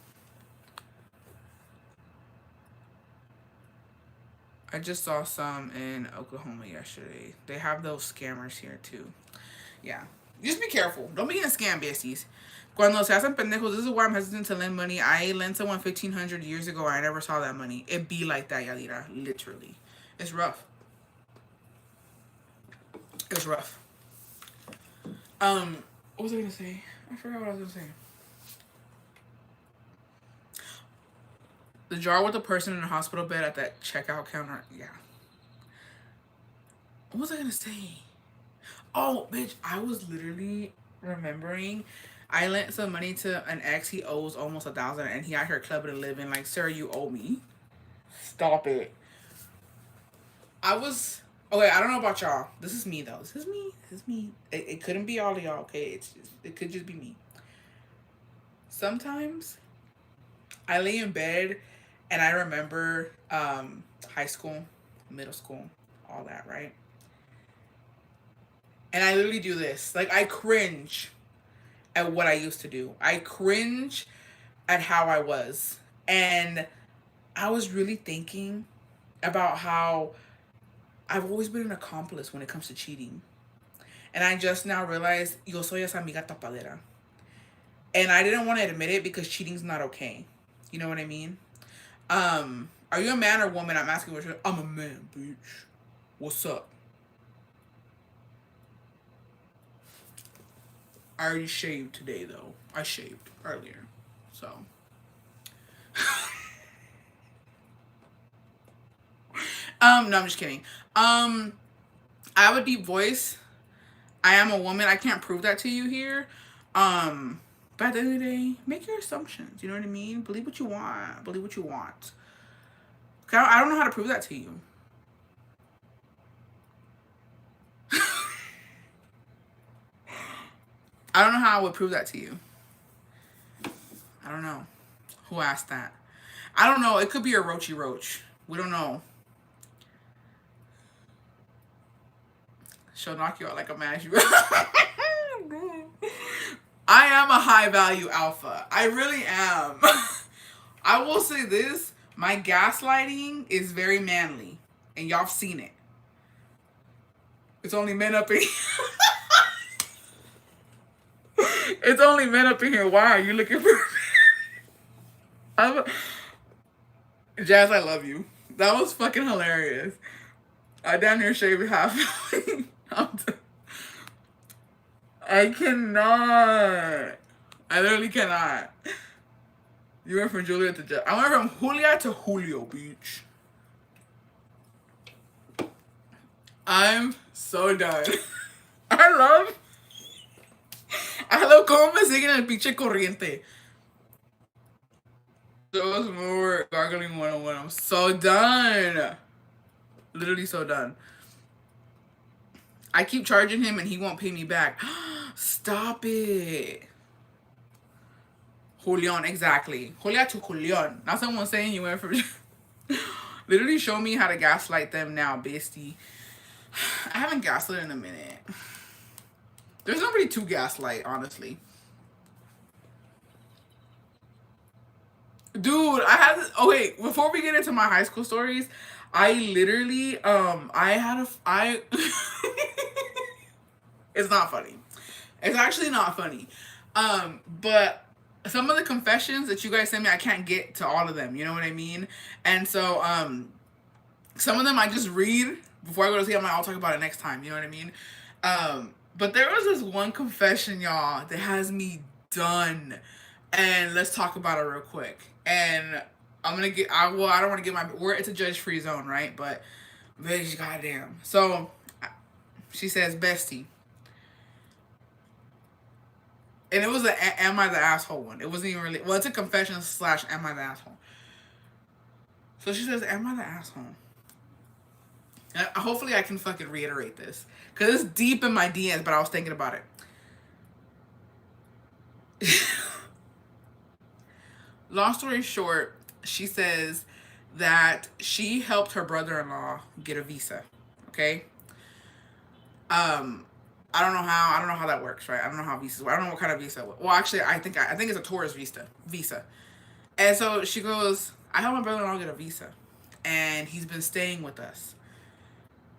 I just saw some in Oklahoma yesterday. They have those scammers here too. Yeah. Just be careful. Don't be getting scam besties. Cuando se hacen pendejos, this is why I'm hesitant to lend money. I lent someone 1,500 years ago. I never saw that money. It be like that, Yadira. Literally. It's rough. It's rough. What was I gonna say? I forgot what I was gonna say. The jar with the person in the hospital bed at that checkout counter. Yeah. What was I gonna say? Oh, bitch, I was literally remembering I lent some money to an ex. He owes almost 1,000, and he out here clubbing and living. Like, sir, you owe me. Stop it. I was okay. I don't know about y'all. This is me though. This is me. This is me. It couldn't be all of y'all. Okay, it could just be me. Sometimes I lay in bed and I remember high school, middle school, all that, right? And I literally do this. Like, I cringe at what I used to do. I cringe at how I was. And I was really thinking about how I've always been an accomplice when it comes to cheating. And I just now realized, yo soy esa amiga tapadera. And I didn't want to admit it because cheating's not okay. You know what I mean? Are you a man or woman? I'm asking what you're. I'm a man, bitch. What's up? I already shaved today, though. I shaved earlier. So. No, I'm just kidding. I have a deep voice. I am a woman. I can't prove that to you here. But at the end of the day, make your assumptions. You know what I mean? Believe what you want. Believe what you want. I don't know how to prove that to you. I don't know how I would prove that to you. I don't know. Who asked that? I don't know. It could be a roachy roach. We don't know. She'll knock you out like a match. I am a high value alpha. I really am. I will say this. My gaslighting is very manly. And y'all have seen it. It's only men up in here. It's only men up in here. Why are you looking for Jazz, I love you. That was fucking hilarious. I damn near shaved half. I cannot. I literally cannot. You went from Julia to Jazz. I went from Julia to Julio, bitch. I'm so done. I love cómo me siguen el pinche corriente. Show us more gargling 101. I'm so done. Literally so done. I keep charging him and he won't pay me back. Stop it. Julian, exactly. Julia to Julian. Not someone saying you went from... Literally show me how to gaslight them now, bestie. I haven't gaslit in a minute. There's nobody to gaslight, honestly. Dude, I had this... Okay, before we get into my high school stories, I literally, It's not funny. It's actually not funny. But some of the confessions that you guys send me, I can't get to all of them. You know what I mean? And so, some of them I just read before I go to sleep. I'll talk about it next time. You know what I mean? But there was this one confession, y'all, that has me done. And let's talk about it real quick. And I'm gonna get, I don't want to get it's a judge-free zone, right? But, bitch, goddamn. So, she says, bestie. And it was a am I the asshole one. It wasn't even really, well, it's a confession / am I the asshole. So she says, am I the asshole? Hopefully I can fucking reiterate this. Because it's deep in my DMs, but I was thinking about it. Long story short, she says that she helped her brother-in-law get a visa. Okay. Um, I don't know how that works, right? I don't know how visas work. I don't know what kind of visa. Well, actually, I think it's a tourist visa. Visa. And so she goes, I helped my brother-in-law get a visa, and he's been staying with us.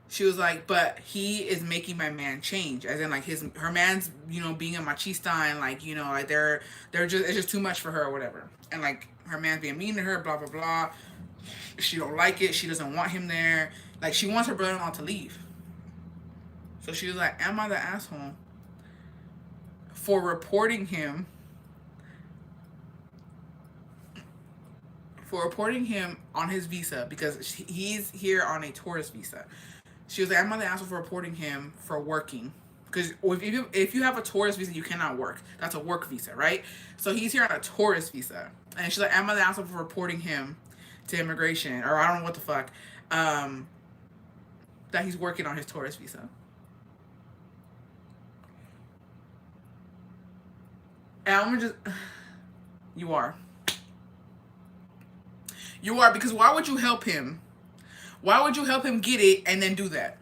She was like, but he is making my man change, as in like her man's being a machista, and like like they're just it's just too much for her or whatever, and like her man's being mean to her, blah blah blah. She don't like it. She doesn't want him there. Like she wants her brother-in-law to leave. So she was like, am I the asshole for reporting him on his visa because he's here on a tourist visa. She was like, I'm on the asshole for reporting him for working. Because if you have a tourist visa, you cannot work. That's a work visa, right? So he's here on a tourist visa. And she's like, I'm on the asshole for reporting him to immigration. Or I don't know what the fuck. That he's working on his tourist visa. And I'm just... You are. You are, because why would you help him? Why would you help him get it and then do that?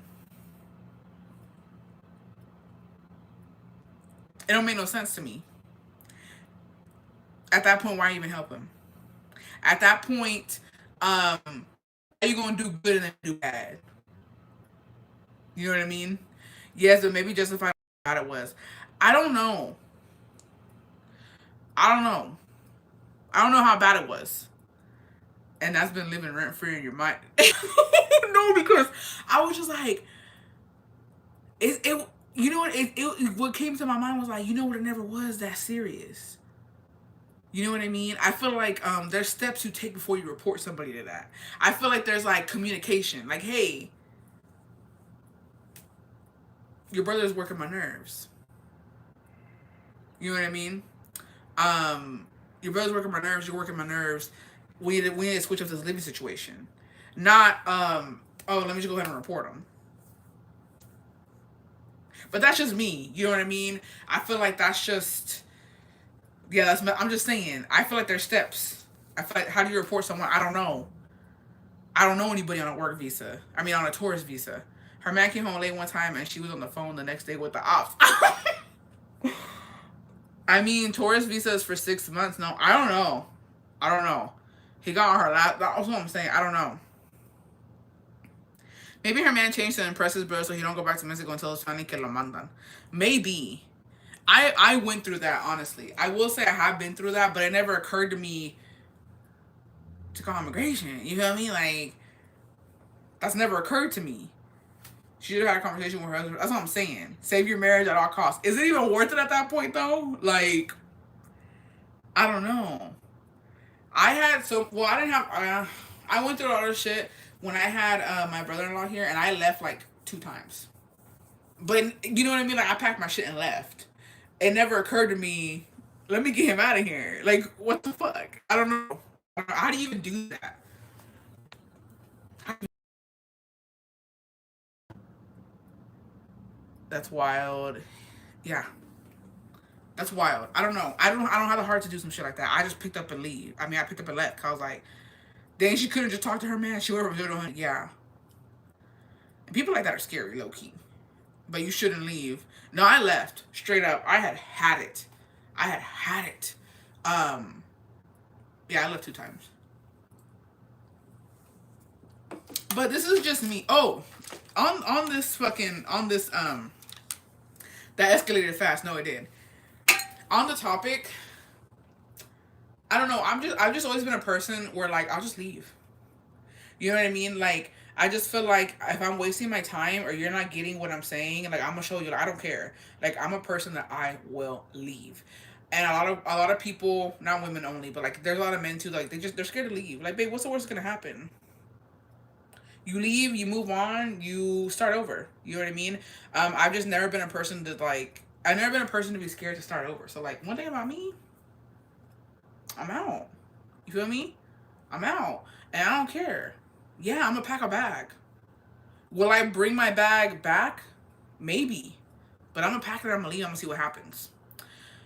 It don't make no sense to me. At that point, why even help him? At that point, how are you gonna do good and then do bad? You know what I mean? Yes, but maybe justify how bad it was. I don't know. I don't know. I don't know how bad it was. And that's been living rent free in your mind. No, because I was just like, it you know what? What came to my mind was like, you know what? It never was that serious. You know what I mean? I feel like there's steps you take before you report somebody to that. I feel like there's like communication. Like, hey, your brother's working my nerves. You know what I mean? Your brother's working my nerves. You're working my nerves. We need to switch up this living situation. Not oh, let me just go ahead and report them. But that's just me. You know what I mean? I feel like that's just yeah. I'm just saying. I feel like there's steps. I feel like how do you report someone? I don't know. I don't know anybody on a work visa. I mean, on a tourist visa. Her man came home late one time and she was on the phone the next day with the ops. I mean, tourist visas for 6 months. No, I don't know. I don't know. He got on her lap. That's what I'm saying. I don't know. Maybe her man changed to impress his brother so he don't go back to Mexico until it's finally que lo mandan. Maybe. I went through that, honestly. I will say I have been through that, but it never occurred to me to call immigration. You feel me? Like, that's never occurred to me. She should have had a conversation with her husband. That's what I'm saying. Save your marriage at all costs. Is it even worth it at that point, though? Like, I don't know. I had so well. I didn't have. I went through all this shit when I had my brother-in-law here, and I left like 2 times. But you know what I mean? Like I packed my shit and left. It never occurred to me. Let me get him out of here. Like what the fuck? I don't know. How do you even do that? That's wild. Yeah, that's wild. I don't know. I don't have the heart to do some shit like that. I just picked up and leave. I mean, I picked up and left. Cause I was like, then she couldn't just talk to her man. She would have doing. Yeah. And people like that are scary, low key. But you shouldn't leave. No, I left straight up. I had it. I had it. Um, yeah, I left 2 times. But this is just me. Oh, on this fucking on this that escalated fast. No, it did. On the topic, I don't know. I've just always been a person where like I'll just leave. You know what I mean? Like I just feel like if I'm wasting my time or you're not getting what I'm saying, like I'm gonna show you. Like, I don't care. Like I'm a person that I will leave. And a lot of people, not women only, but like there's a lot of men too. Like they're scared to leave. Like, babe, what's the worst that's gonna happen? You leave, you move on, you start over. You know what I mean? I've just never been a person to like. I've never been a person to be scared to start over. So like one thing about me, I'm out. You feel me? I'm out, and I don't care. Yeah, I'm gonna pack a bag. Will I bring my bag back? Maybe. But I'm gonna pack it. I'm gonna leave. I'm gonna see what happens.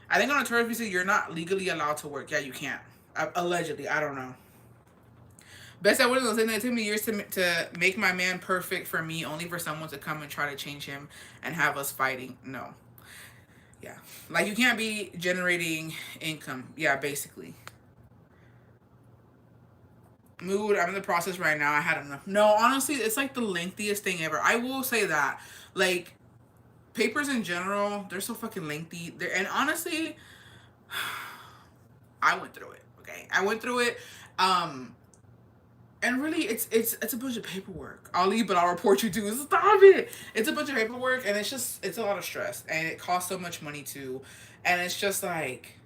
I think on a tourist visa, you're not legally allowed to work. Yeah, you can't. Allegedly, I don't know. Best I wouldn't listen. It took me years to make my man perfect for me, only for someone to come and try to change him and have us fighting. No. Yeah. Like, you can't be generating income. Yeah, basically. Mood, I'm in the process right now. I had enough. No, honestly, it's like the lengthiest thing ever. I will say that. Like, papers in general, they're so fucking lengthy. And honestly, I went through it. Okay, I went through it. Um, and really, it's a bunch of paperwork. I'll leave, but I'll report you to. Stop it! It's a bunch of paperwork, and it's a lot of stress, and it costs so much money too. And it's just like,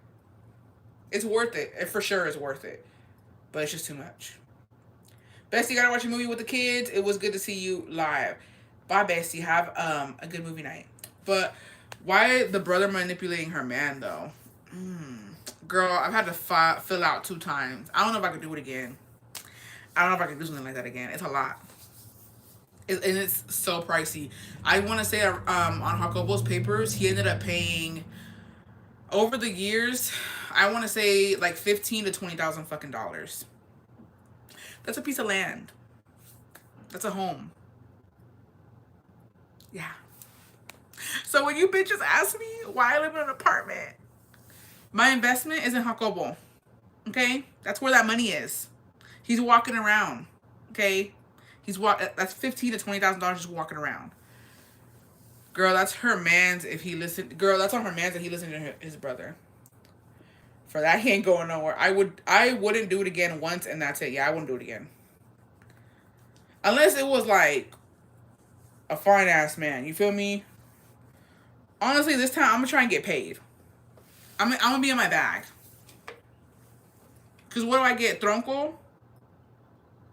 it's worth it. It for sure is worth it, but it's just too much. Bestie, gotta watch a movie with the kids. It was good to see you live. Bye, Bestie. Have a good movie night. But why the brother manipulating her man though? Girl, I've had to fill out 2 times. I don't know if I could do it again. I don't know if I could do something like that again. It's a lot. And it's so pricey. I want to say on Jacobo's papers, he ended up paying over the years. I want to say like 15 to 20,000 fucking dollars. That's a piece of land. That's a home. Yeah. So when you bitches ask me why I live in an apartment, my investment is in Jacobo. Okay? That's where that money is. He's walking around. Okay? That's $15,000 to $20,000 just walking around. Girl, that's her man's if he listened. Girl, that's on her man's if he listened to his brother. For that, he ain't going nowhere. I wouldn't do it again once and that's it. Yeah, I wouldn't do it again. Unless it was like a fine ass man. You feel me? Honestly, this time I'm gonna try and get paid. I'm gonna be in my bag. Cause what do I get? Tronco?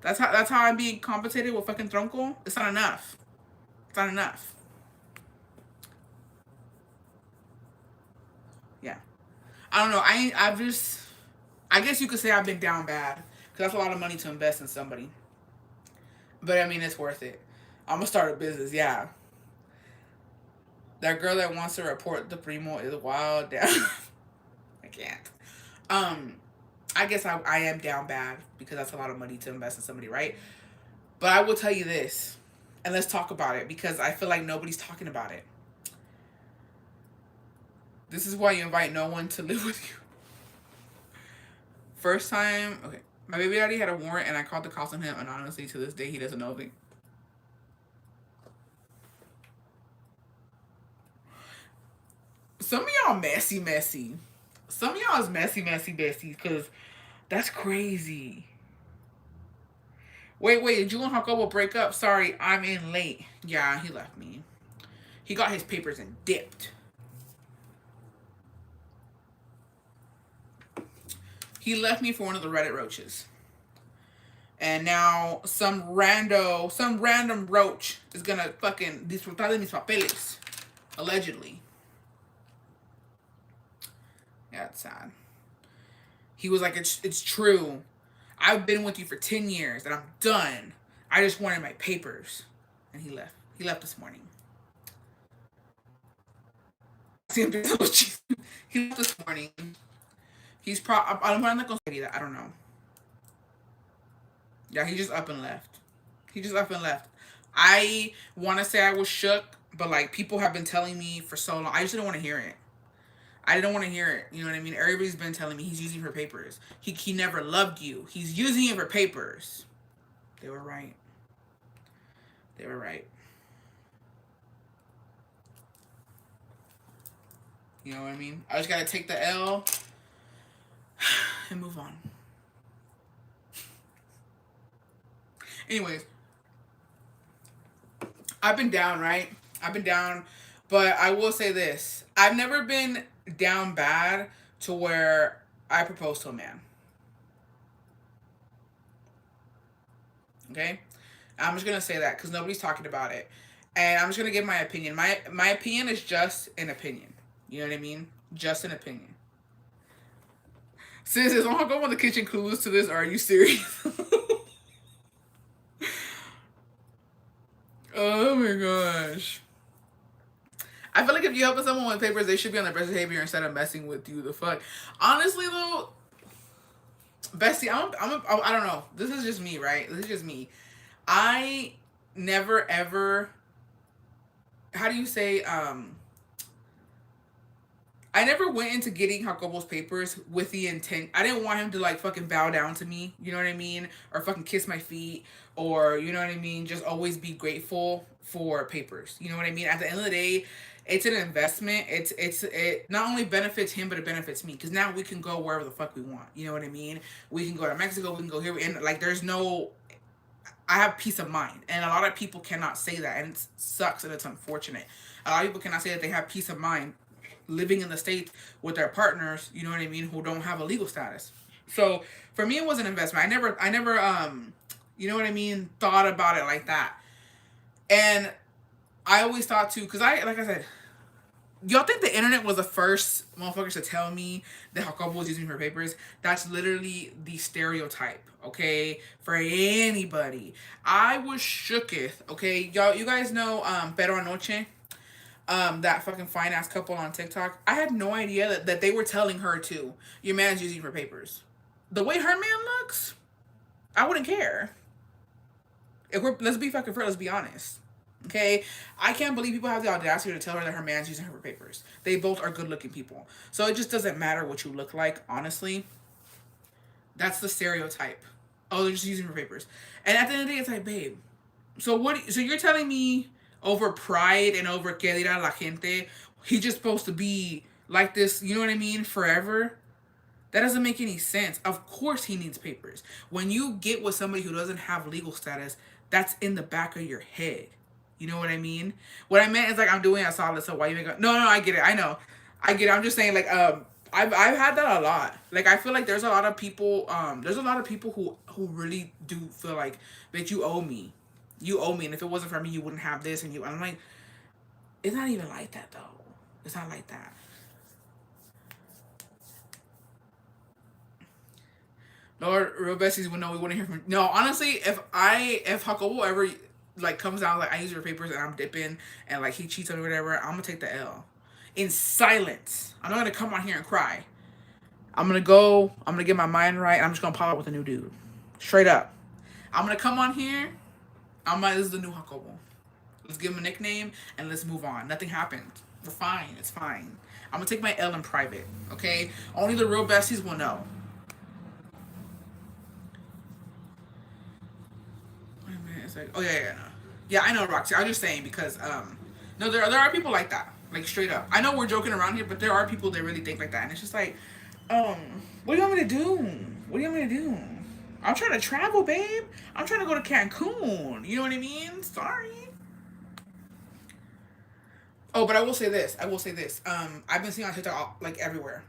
That's how I'm being compensated with fucking tronco? It's not enough. It's not enough. Yeah. I don't know. I guess you could say I've been down bad. Cause that's a lot of money to invest in somebody. But I mean, it's worth it. I'm gonna start a business, yeah. That girl that wants to report the primo is wild down. I can't. Um, I guess I am down bad because that's a lot of money to invest in somebody, right? But I will tell you this, and let's talk about it because I feel like nobody's talking about it. This is why you invite no one to live with you. First time, okay. My baby daddy had a warrant and I called the cops on him, and honestly, to this day, he doesn't know me. Some of y'all messy. Some of y'all is messy besties, because that's crazy. Wait, did you and Jacobo break up? Sorry, I'm in late. Yeah, he left me. He got his papers and dipped. He left me for one of the Reddit roaches. And now some random roach is gonna fucking disfrutar de mis papeles. Allegedly. Yeah, it's sad. He was like, it's true. I've been with you for 10 years and I'm done. I just wanted my papers. And he left. He left this morning. He left this morning. He's I'm not gonna say that. I don't know. Yeah, he just up and left. He just up and left. I want to say I was shook, but like people have been telling me for so long. I just didn't want to hear it. I didn't want to hear it. You know what I mean? Everybody's been telling me he's using for papers. He never loved you. He's using it for papers. They were right. They were right. You know what I mean? I just gotta take the L and move on. Anyways, I've been down, right? I've been down, but I will say this. I've never been down bad to where I proposed to a man. Okay? I'm just going to say that because nobody's talking about it. And I'm just going to give my opinion. My opinion is just an opinion. You know what I mean? Just an opinion. Sis, is Uncle on the kitchen clueless to this, or are you serious? Oh my gosh. I feel like if you help someone with papers, they should be on their best behavior instead of messing with you. The fuck. Honestly though, Bestie, I don't know. This is just me, right? This is just me. I never ever. How do you say? I never went into getting Jacobo's papers with the intent. I didn't want him to like fucking bow down to me. You know what I mean? Or fucking kiss my feet. Or you know what I mean? Just always be grateful for papers. You know what I mean? At the end of the day, it's an investment. It not only benefits him, but it benefits me because now we can go wherever the fuck we want. You know what I mean? We can go to Mexico. We can go here, and like there's no. I have peace of mind, and a lot of people cannot say that, and it sucks and it's unfortunate. A lot of people cannot say that they have peace of mind living in the States with their partners, you know what I mean, who don't have a legal status. So for me, it was an investment. I never, you know what I mean, thought about it like that. And I always thought too, because like I said, y'all think the internet was the first motherfuckers to tell me that Jacobo was using her papers? That's literally the stereotype, okay? For anybody. I was shooketh, okay? Y'all, you guys know Pero Anoche? That fucking fine ass couple on TikTok. I had no idea that they were telling her to. Your man's using her papers. The way her man looks, I wouldn't care. If we're let's be fucking fair, let's be honest. Okay, I can't believe people have the audacity to tell her that her man's using her for papers. They both are good looking people, so it just doesn't matter what you look like. Honestly, that's the stereotype. Oh, they're just using her papers, and at the end of the day, it's like, babe. So what? So you're telling me over pride and over que dirá la gente, he's just supposed to be like this? You know what I mean? Forever. That doesn't make any sense. Of course he needs papers. When you get with somebody who doesn't have legal status, that's in the back of your head. You know what I mean? What I meant is like I'm doing a solid, so why you make a no, I get it. I know. I get it. I'm just saying like I've had that a lot. Like I feel like there's a lot of people there's a lot of people who really do feel like that you owe me. You owe me, and if it wasn't for me you wouldn't have this, and I'm like, it's not even like that though. It's not like that. Lord, real besties would know we wouldn't hear from. No, honestly, if Jacobo ever like comes out like I use your papers and I'm dipping and like he cheats on me or whatever, I'm gonna take the L in silence. I'm not gonna come on here and cry. I'm gonna go. I'm gonna get my mind right. I'm just gonna pop up with a new dude, straight up. I'm gonna come on here. I'm like, this is the new Jacobo. Let's give him a nickname and let's move on. Nothing happened. We're fine. It's fine. I'm gonna take my L in private. Okay. Only the real besties will know. It's like, oh yeah, no. Yeah, I know, Roxy. I was just saying because no, there are people like that, like straight up. I know we're joking around here, but there are people that really think like that, and it's just like, um, what do you want me to do? What do you want me to do? I'm trying to travel, babe. I'm trying to go to Cancun. You know what I mean? Sorry. Oh, but I will say this. I will say this. I've been seeing on TikTok like everywhere,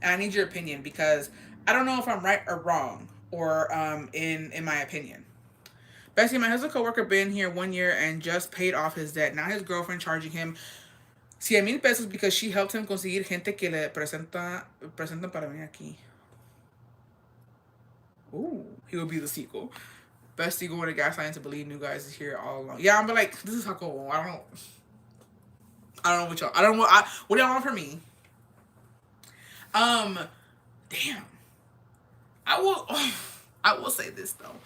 and I need your opinion because I don't know if I'm right or wrong or in my opinion. Bessie, my husband coworker been here 1 year and just paid off his debt. Now his girlfriend charging him 100,000 pesos because she helped him conseguir gente que le presentan para venir aquí. Ooh, he will be the sequel. Bestie going to gaslighting to believe new guys is here all along. Yeah, I'm like, this is how cool. I don't know what y'all. I don't know what do y'all want from me. Um, damn. I will. I will say this though.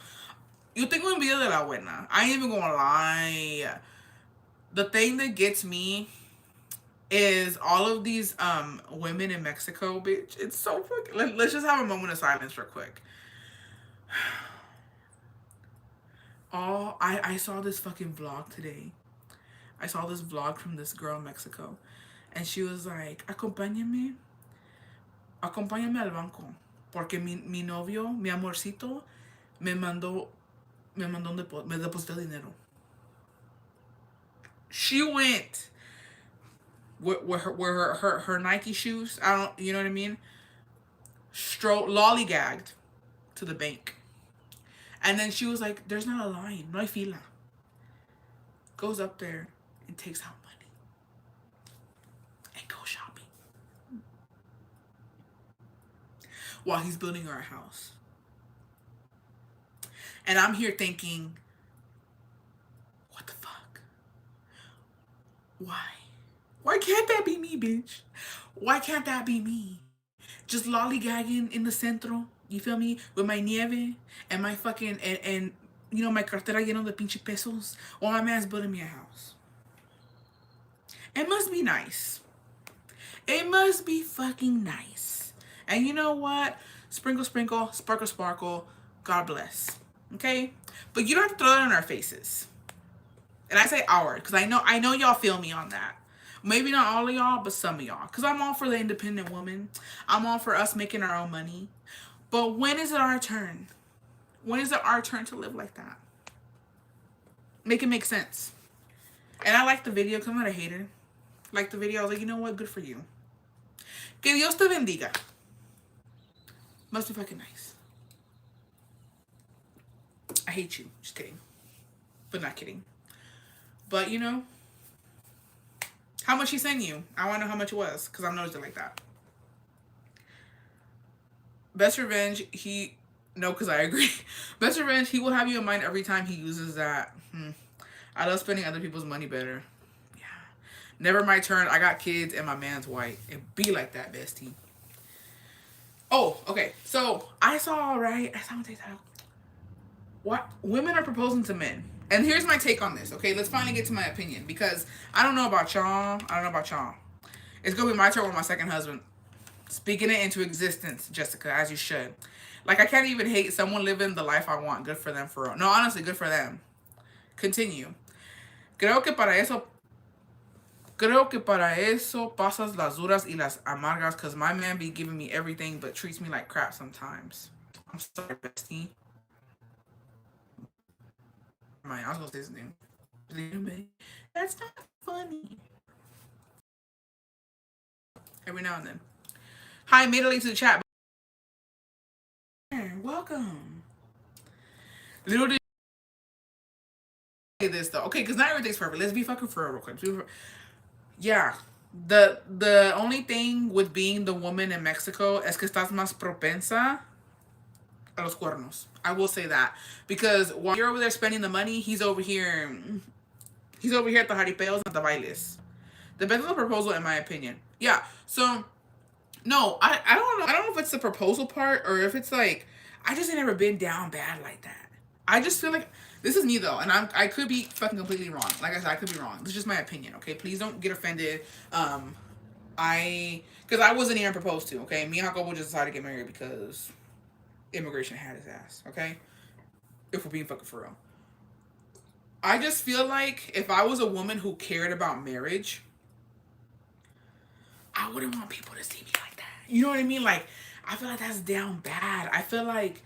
You think un video de la buena. I ain't even gonna lie. The thing that gets me is all of these women in Mexico, bitch. It's so fucking. Let's just have a moment of silence real quick. I saw this fucking vlog today. I saw this vlog from this girl in Mexico, and she was like, acompáñame al banco, porque mi novio, mi amorcito, me depositó dinero. She went with her Nike shoes. I don't, you know what I mean? Lollygagged to the bank, and then she was like, "There's not a line, no hay fila." Goes up there and takes out money and goes shopping while he's building her a house. And I'm here thinking, Why? Why can't that be me, bitch? Why can't that be me? Just lollygagging in the centro, you feel me? With my nieve and my fucking, and you know, my cartera lleno de pinche pesos, while my man's building me a house. It must be nice. It must be fucking nice. And you know what? Sprinkle, sprinkle, sparkle, sparkle. God bless. Okay? But you don't have to throw it in our faces. And I say our, because I know y'all feel me on that. Maybe not all of y'all, but some of y'all. Because I'm all for the independent woman. I'm all for us making our own money. But when is it our turn? When is it our turn to live like that? Make it make sense. And I like the video because I'm not a hater. Like the video, I was like, you know what? Good for you. Que Dios te bendiga. Must be fucking nice. I hate you. Just kidding. But not kidding. But you know, how much he sent you? I want to know how much it was because I'm nosy like that. Best revenge, no, because I agree. Best revenge, he will have you in mind every time he uses that. I love spending other people's money better. Yeah. Never my turn. I got kids and my man's white. It be like that, bestie. Oh, okay. So I saw on TikTok. What women are proposing to men. And here's my take on this. Okay, let's finally get to my opinion because I don't know about y'all. It's gonna be my turn with my second husband. Speaking it into existence, Jessica, as you should. Like, I can't even hate someone living the life I want. Good for them, for real. No, honestly, good for them. Continue. Creo que para eso pasas las duras y las amargas because my man be giving me everything but treats me like crap sometimes. I'm sorry, bestie. I was gonna say his name. That's not funny. Every now and then. Hi, made a link to the chat. Welcome. Little did say this though. Okay, because not everything's perfect. Let's be fucking for real quick. Yeah. The only thing with being the woman in Mexico es que estás más propensa a los cuernos. I will say that. Because while you're over there spending the money, he's over here at the jaripeos and the bailes. Depends on the proposal, in my opinion. Yeah. So no, I don't know. I don't know if it's the proposal part or if it's like I just ain't never been down bad like that. I just feel like this is me though, and I could be fucking completely wrong. Like I said, I could be wrong. This is just my opinion, okay? Please don't get offended. Because I wasn't even proposed to, okay? Me and Jacobo just decided to get married because immigration had his ass, okay? If we're being fucking for real. I just feel like if I was a woman who cared about marriage, I wouldn't want people to see me like that. You know what I mean? Like, I feel like that's down bad. I feel like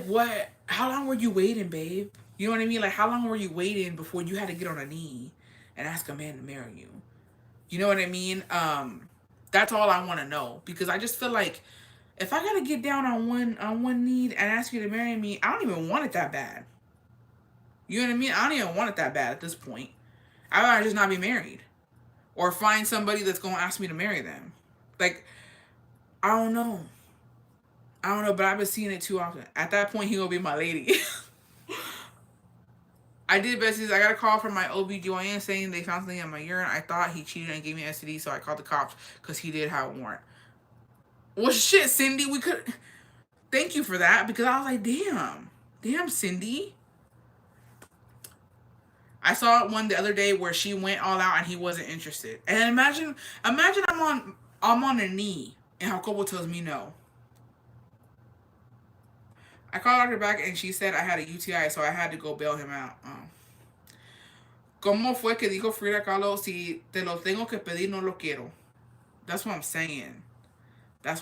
what? How long were you waiting, babe? You know what I mean? Like, how long were you waiting before you had to get on a knee and ask a man to marry you? You know what I mean? That's all I want to know because I just feel like if I gotta get down on one knee and ask you to marry me, I don't even want it that bad. You know what I mean? I don't even want it that bad at this point. I'd rather just not be married or find somebody that's gonna ask me to marry them. Like, I don't know. But I've been seeing it too often. At that point, he gonna be my lady. I did besties. I got a call from my OBGYN saying they found something in my urine. I thought he cheated and gave me STD, so I called the cops because he did have a warrant. Well, shit, Cindy, we could. Thank you for that because I was like, damn, Cindy. I saw one the other day where she went all out and he wasn't interested. And imagine I'm on a knee and Jacobo tells me no. I called her back and she said I had a UTI, so I had to go bail him out. Oh. ¿Cómo fue que dijo Frida Kahlo? Si te lo tengo que pedir, no lo quiero. That's what I'm saying. I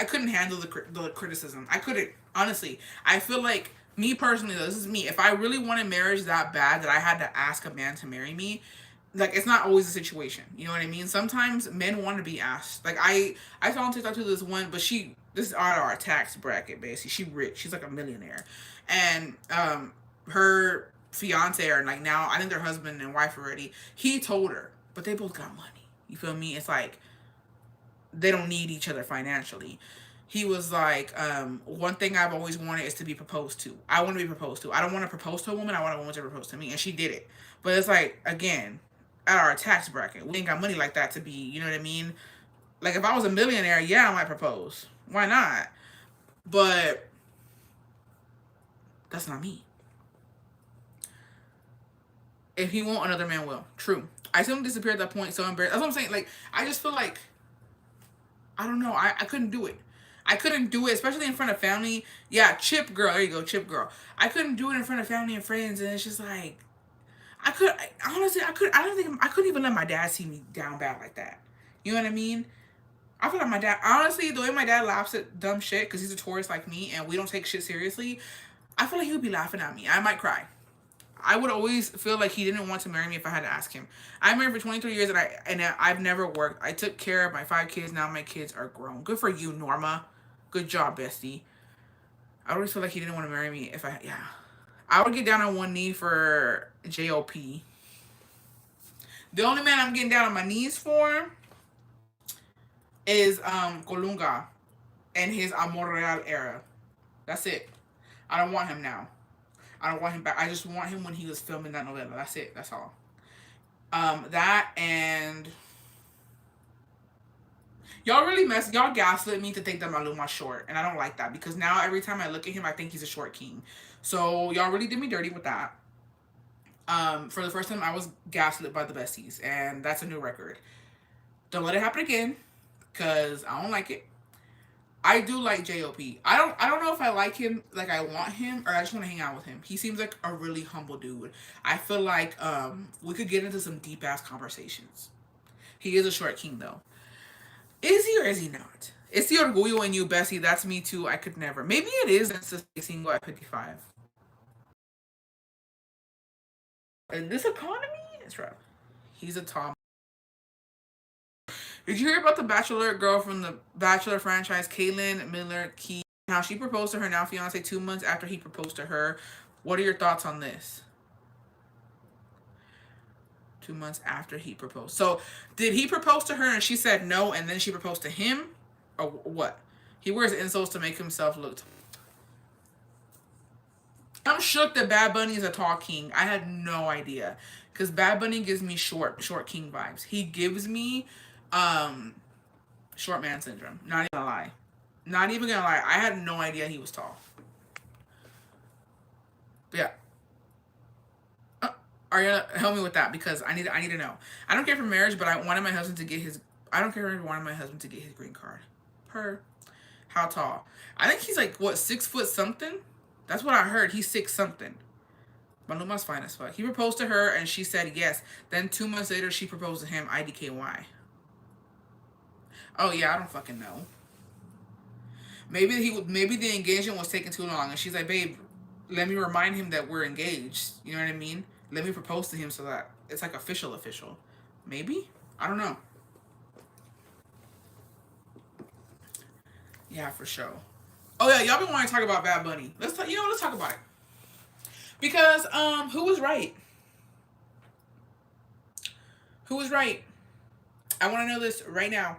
couldn't handle the criticism. I couldn't. Honestly, I feel like me personally, though, this is me. If I really wanted marriage that bad that I had to ask a man to marry me, like it's not always a situation. You know what I mean? Sometimes men want to be asked. Like I saw on TikTok too this one, but this is out of our tax bracket basically. She rich. She's like a millionaire, and her fiance or like now I think they're husband and wife already. He told her, but they both got money. You feel me? It's like they don't need each other financially. He was like, one thing I've always wanted is to be proposed to. I want to be proposed to. I don't want to propose to a woman. I want a woman to propose to me. And she did it. But it's like, again, at our tax bracket, we ain't got money like that to be, you know what I mean? Like, if I was a millionaire, yeah, I might propose. Why not? But that's not me. If he won't, another man will. True. I saw him disappear at that point, so embarrassed. That's what I'm saying. Like, I just feel like, I don't know. I couldn't do it. I couldn't do it, especially in front of family. Yeah, chip girl. There you go, chip girl. I couldn't do it in front of family and friends, and it's just like, honestly, I don't think, I couldn't even let my dad see me down bad like that. You know what I mean? I feel like my dad, honestly, the way my dad laughs at dumb shit, because he's a tourist like me, and we don't take shit seriously, I feel like he would be laughing at me. I might cry. I would always feel like he didn't want to marry me if I had to ask him. I'm married for 23 years and I've never worked. I took care of my 5 kids. Now my kids are grown. Good for you, Norma. Good job, bestie. I always feel like he didn't want to marry me if I, yeah. I would get down on one knee for JOP. The only man I'm getting down on my knees for is Colunga and his Amor Real era. That's it. I don't want him now. I don't want him back. I just want him when he was filming that novela. That's it. That's all. That and y'all gaslit me to think that Maluma's short, and I don't like that because now every time I look at him, I think he's a short king. So y'all really did me dirty with that. For the first time, I was gaslit by the besties, and that's a new record. Don't let it happen again, cause I don't like it. I do like JOP. I don't know if I like him like I want him or I just want to hang out with him. He seems like a really humble dude. I feel like we could get into some deep ass conversations. He is a short king though. Is he or is he not? It's the orgullo in you, Bessie. That's me too. I could never. Maybe it is to stay single at 55. In this economy, it's rough. He's a Tom. Did you hear about the Bachelor girl from the Bachelor franchise, Caitlyn Miller Key? How she proposed to her now fiance 2 months after he proposed to her. What are your thoughts on this? 2 months after he proposed. So, did he propose to her and she said no, and then she proposed to him, or what? He wears insults to make himself look. I'm shook that Bad Bunny is a tall king. I had no idea, because Bad Bunny gives me short king vibes. He gives me short man syndrome. Not even gonna lie. Not even gonna lie. I had no idea he was tall. But yeah. Ariana, help me with that because I need to know. I don't care for marriage, but I wanted my husband to get his. I don't care if I wanted my husband to get his green card. Per, how tall? I think he's like what 6 foot something. That's what I heard. He's 6 something. Maluma's fine as fuck. He proposed to her and she said yes. Then 2 months later she proposed to him. IDKY. Oh yeah, I don't fucking know. Maybe the engagement was taking too long, and she's like, babe, let me remind him that we're engaged. You know what I mean? Let me propose to him so that it's like official. Maybe? I don't know. Yeah, for sure. Oh yeah, y'all been wanting to talk about Bad Bunny. Let's talk about it. Because who was right? Who was right? I want to know this right now.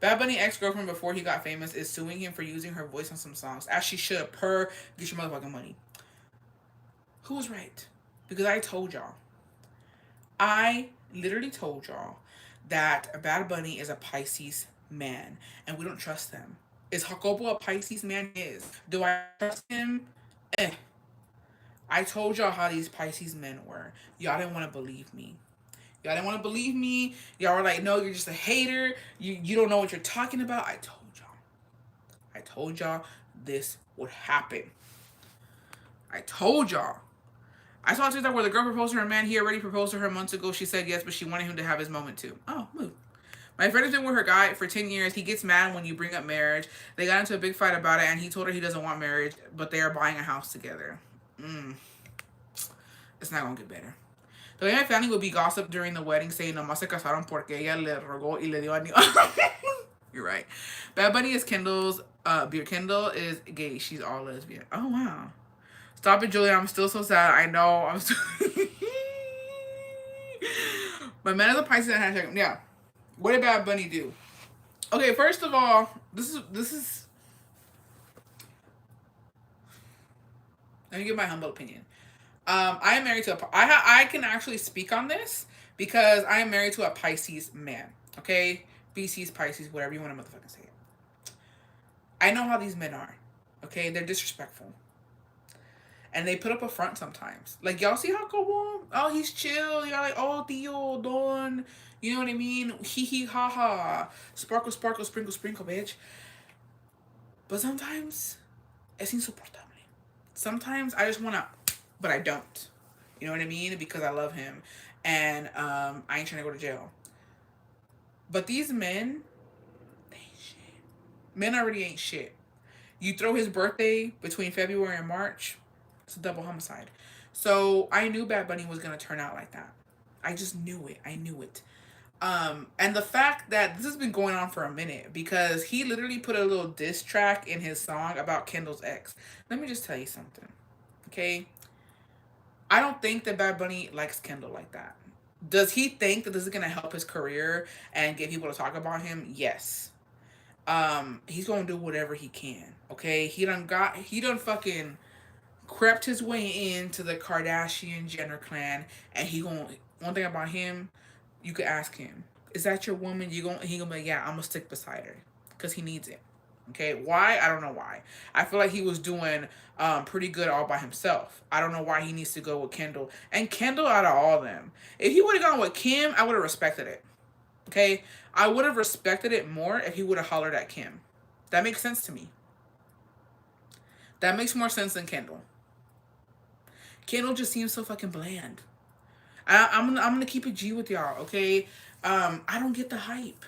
Bad Bunny ex-girlfriend before he got famous is suing him for using her voice on some songs, as she should, per get your motherfucking money. Who was right? Because I told y'all. I literally told y'all that Bad Bunny is a Pisces man, and we don't trust them. Is Jacobo a Pisces man? Is. Do I trust him? Eh. I told y'all how these Pisces men were. Y'all didn't want to believe me. Y'all didn't want to believe me. Y'all were like, no, you're just a hater. You don't know what you're talking about. I told y'all. I told y'all this would happen. I told y'all. I saw a TikTok where the girl proposed to her man. He already proposed to her months ago. She said yes, but she wanted him to have his moment too. Oh, move. My friend has been with her guy for 10 years. He gets mad when you bring up marriage. They got into a big fight about it, and he told her he doesn't want marriage, but they are buying a house together. It's not going to get better. The way my family would be gossip during the wedding, saying, nomás se casaron porque ella le rogó y le dio anillo. You're right. Bad Bunny is Kendall's, beer. Kendall is gay. She's all lesbian. Oh, wow. Stop it, Julia. I'm still so sad. I know. I'm still... But men of the Pisces and hashtag. Yeah. What did Bad Bunny do? Okay, first of all, this is Let me give my humble opinion. I am married to I can actually speak on this because I am married to a Pisces man. Okay, BC's Pisces, whatever you want to motherfucking say it. I know how these men are. Okay, they're disrespectful. And they put up a front sometimes. Like, y'all see how Kobo? Oh, he's chill. You're like, oh, Theo, Don. You know what I mean? Hee hee ha ha. Sparkle, sparkle, sprinkle, sprinkle, bitch. But sometimes it's insoportable. Sometimes I just want to, but I don't. You know what I mean? Because I love him. And I ain't trying to go to jail. But these men, they ain't shit. Men already ain't shit. You throw his birthday between February and March, it's a double homicide. So I knew Bad Bunny was gonna turn out like that. I just knew it. I knew it. And the fact that this has been going on for a minute because he literally put a little diss track in his song about Kendall's ex. Let me just tell you something, okay? I don't think that Bad Bunny likes Kendall like that. Does he think that this is gonna help his career and get people to talk about him? Yes. He's gonna do whatever he can. Okay, he done fucking crept his way into the Kardashian Jenner clan, and he gonna one thing about him, you could ask him, is that your woman? He gonna be like, yeah, I'm gonna stick beside her, cause he needs it. Okay, why? I don't know why. I feel like he was doing pretty good all by himself. I don't know why he needs to go with Kendall. And Kendall out of all of them, if he would have gone with Kim, I would have respected it. Okay, I would have respected it more if he would have hollered at Kim. That makes sense to me. That makes more sense than Kendall. Kendall just seems so fucking bland. I'm gonna keep it G with y'all, okay? I don't get the hype.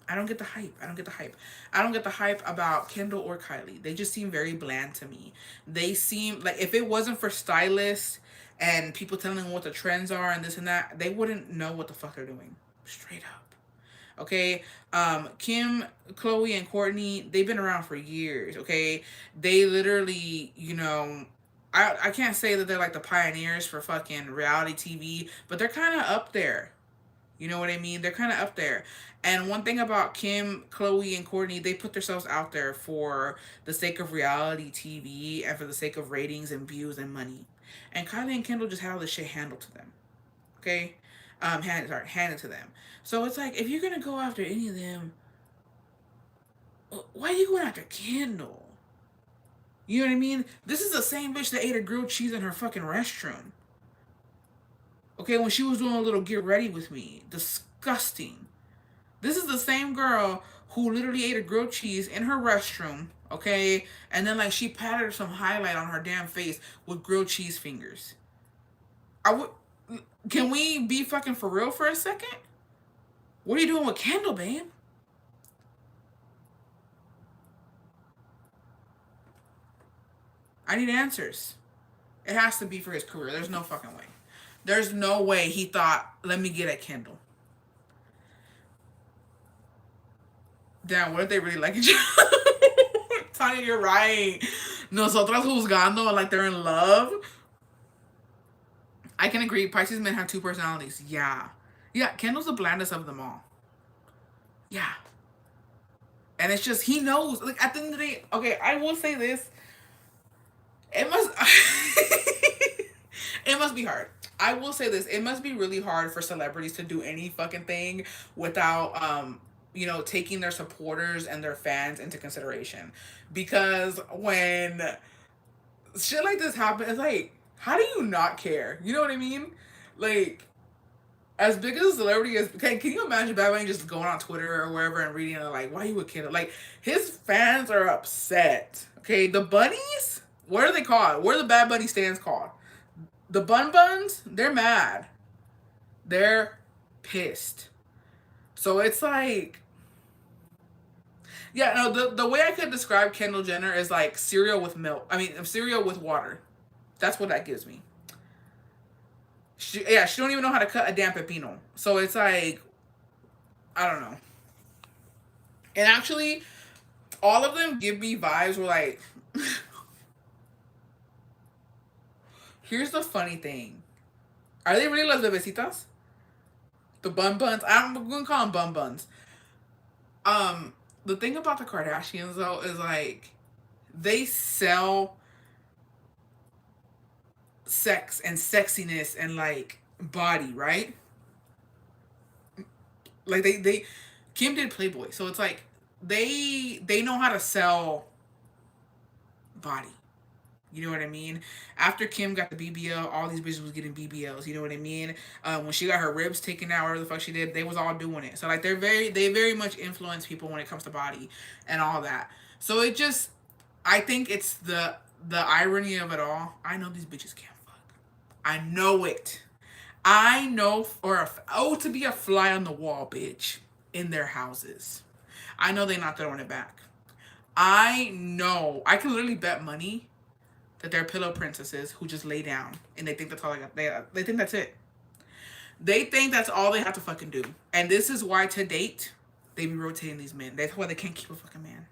I don't get the hype. I don't get the hype. I don't get the hype about Kendall or Kylie. They just seem very bland to me. They seem like if it wasn't for stylists and people telling them what the trends are and this and that, they wouldn't know what the fuck they're doing. Straight up. Okay, Kim, Chloe, and Courtney, they've been around for years. Okay, they literally, I can't say that they're like the pioneers for fucking reality TV, but they're kind of up there. You know what I mean? They're kind of up there. And one thing about Kim, Chloe, and Courtney, they put themselves out there for the sake of reality TV and for the sake of ratings and views and money. And Kylie and Kendall just had all this shit handled to them. Okay, handed to them. So it's like if you're gonna go after any of them, why are you going after Kendall? You know what I mean? This is the same bitch that ate a grilled cheese in her fucking restroom. Okay, when she was doing a little get ready with me. Disgusting. This is the same girl who literally ate a grilled cheese in her restroom, okay? And then like she patted some highlight on her damn face with grilled cheese fingers. I would Can we be fucking for real for a second? What are you doing with Kendall, babe? I need answers. It has to be for his career. There's no fucking way. There's no way he thought, let me get at Kendall. Damn, what if they really like each other? Tanya, you're right. Nosotras juzgando like they're in love. I can agree. Pisces men have two personalities. Yeah. Yeah, Kendall's the blandest of them all. Yeah. And it's just, he knows. Like, at the end of the day, okay, I will say this. It must it must be hard. I will say this. It must be really hard for celebrities to do any fucking thing without taking their supporters and their fans into consideration. Because when shit like this happens, it's like, how do you not care? You know what I mean? Like, as big as a celebrity as can you imagine Bad Bunny just going on Twitter or wherever and reading it like, why you a kid? Like, his fans are upset. Okay, the bunnies, what are they called? What are the Bad Bunny stands called? The Bun Buns, they're mad. They're pissed. So it's like, yeah, no, the way I could describe Kendall Jenner is like cereal with milk. I mean, cereal with water. That's what that gives me. She don't even know how to cut a damn pepino. So it's like, I don't know. And actually, all of them give me vibes where like, here's the funny thing. Are they really las bebecitas? The bun buns? I'm gonna call them bun buns. The thing about the Kardashians though is like, they sell sex and sexiness and like body, right? Like they Kim did Playboy, so it's like they know how to sell body. You know what I mean? After Kim got the BBL, all these bitches was getting BBLs. You know what I mean? When she got her ribs taken out, whatever the fuck she did, they was all doing it. So like they very much influence people when it comes to body and all that. So it just, I think it's the irony of it all. I know these bitches can't fuck. I know it. I know for to be a fly on the wall, bitch, in their houses. I know they not throwing it back. I know. I can literally bet money that they're pillow princesses who just lay down and they think that's all they got. They think that's it. They think that's all they have to fucking do. And this is why to date, they be rotating these men. That's why they can't keep a fucking man.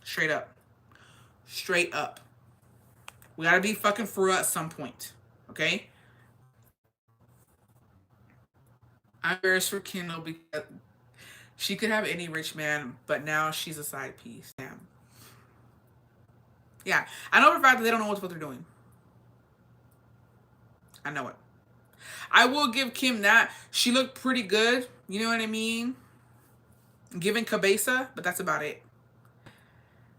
Straight up. Straight up. We gotta be fucking for real at some point. Okay? I'm embarrassed for Kendall because she could have any rich man, but now she's a side piece. Damn. Yeah. I know for a fact that they don't know what they're doing. I know it. I will give Kim that. She looked pretty good. You know what I mean? Giving Cabeza, but that's about it.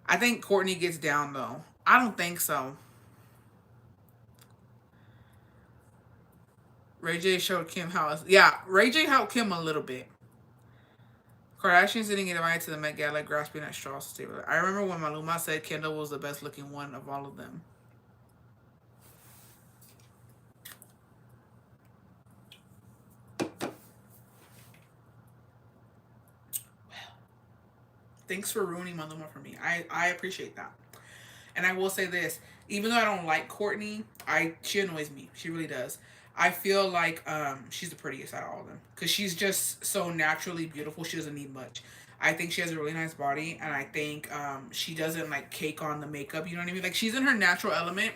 I think Courtney gets down, though. I don't think so. Ray J showed Kim how... Yeah, Ray J helped Kim a little bit. Kardashians didn't get invited to the Met Gala grasping at straws to stay with her. I remember when Maluma said Kendall was the best looking one of all of them. Thanks for ruining Maluma for me. I appreciate that. And I will say this, even though I don't like Courtney, she annoys me. She really does. I feel like she's the prettiest out of all of them because she's just so naturally beautiful. She doesn't need much. I think she has a really nice body, and I think she doesn't like cake on the makeup. You know what I mean? Like she's in her natural element,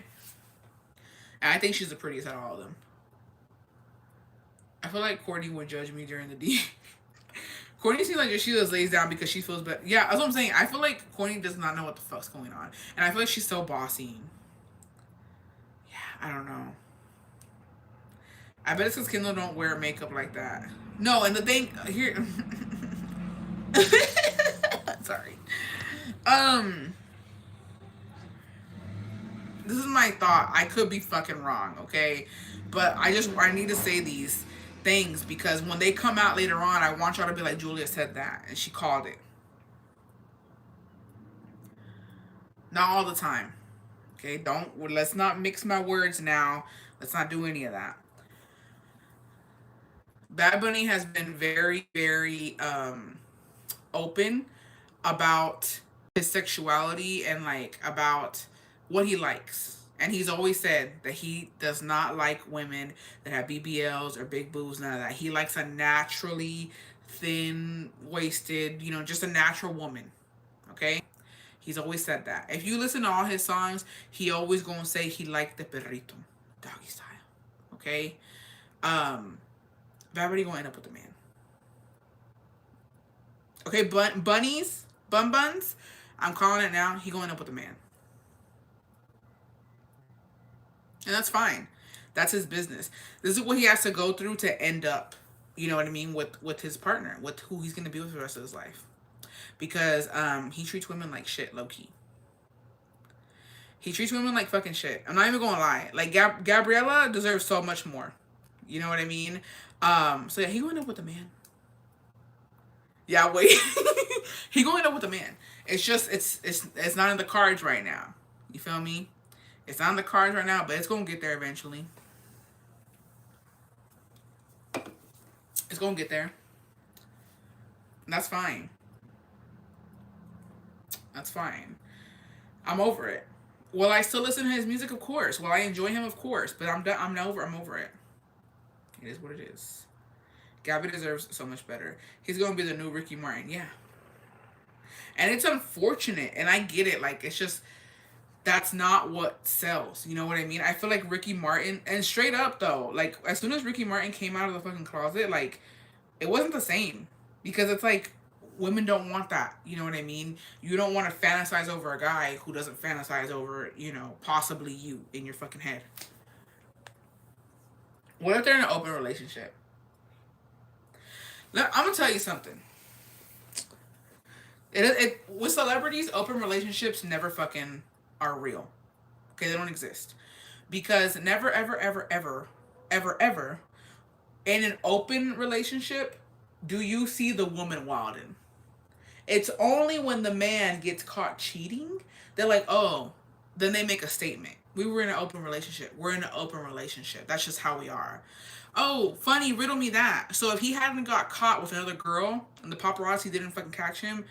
and I think she's the prettiest out of all of them. I feel like Courtney would judge me during the D. Courtney seems like she just lays down because she feels better. Yeah, that's what I'm saying. I feel like Courtney does not know what the fuck's going on, and I feel like she's so bossy. Yeah, I don't know. I bet it's because Kendall don't wear makeup like that. No, and the thing here, sorry. This is my thought. I could be fucking wrong, okay? But I need to say these things because when they come out later on, I want y'all to be like, Julia said that and she called it. Not all the time. Okay, let's not mix my words now. Let's not do any of that. Bad Bunny has been very, very open about his sexuality and like about what he likes. And he's always said that he does not like women that have BBLs or big boobs, none of that. He likes a naturally thin waisted, just a natural woman. Okay? He's always said that. If you listen to all his songs, he always gonna say he liked the perrito, doggy style. Okay? Bad Bunny gonna end up with the man. Okay, bunnies, bun buns, I'm calling it now. He gonna end up with a man. And that's fine. That's his business. This is what he has to go through to end up, you know what I mean, with his partner, with who he's gonna be with the rest of his life. Because he treats women like shit, low key. He treats women like fucking shit. I'm not even gonna lie. Like Gabriella deserves so much more. You know what I mean? So yeah, he gonna end up with a man. Yeah, wait. He gonna end up with a man. It's just it's not in the cards right now. You feel me? It's not in the cards right now, but it's gonna get there eventually. It's gonna get there. And that's fine. That's fine. I'm over it. Will I still listen to his music? Of course. Will I enjoy him? Of course. But I'm done. I'm over it. It is what it is. Gabby deserves so much better. He's gonna be the new Ricky Martin. Yeah. And it's unfortunate, and I get it. Like, it's just, that's not what sells. You know what I mean? I feel like Ricky Martin, and straight up though, like, as soon as Ricky Martin came out of the fucking closet, like, it wasn't the same. Because it's like, women don't want that. You know what I mean? You don't want to fantasize over a guy who doesn't fantasize over, possibly you in your fucking head. What if they're in an open relationship? I'm gonna tell you something. With celebrities, open relationships never fucking are real. Okay, they don't exist because never, ever, ever, ever, ever, ever in an open relationship do you see the woman wilding. It's only when the man gets caught cheating, they're like, oh, then they make a statement. We were in an open relationship. We're in an open relationship. That's just how we are. Oh, funny, riddle me that. So if he hadn't got caught with another girl and the paparazzi didn't fucking catch him,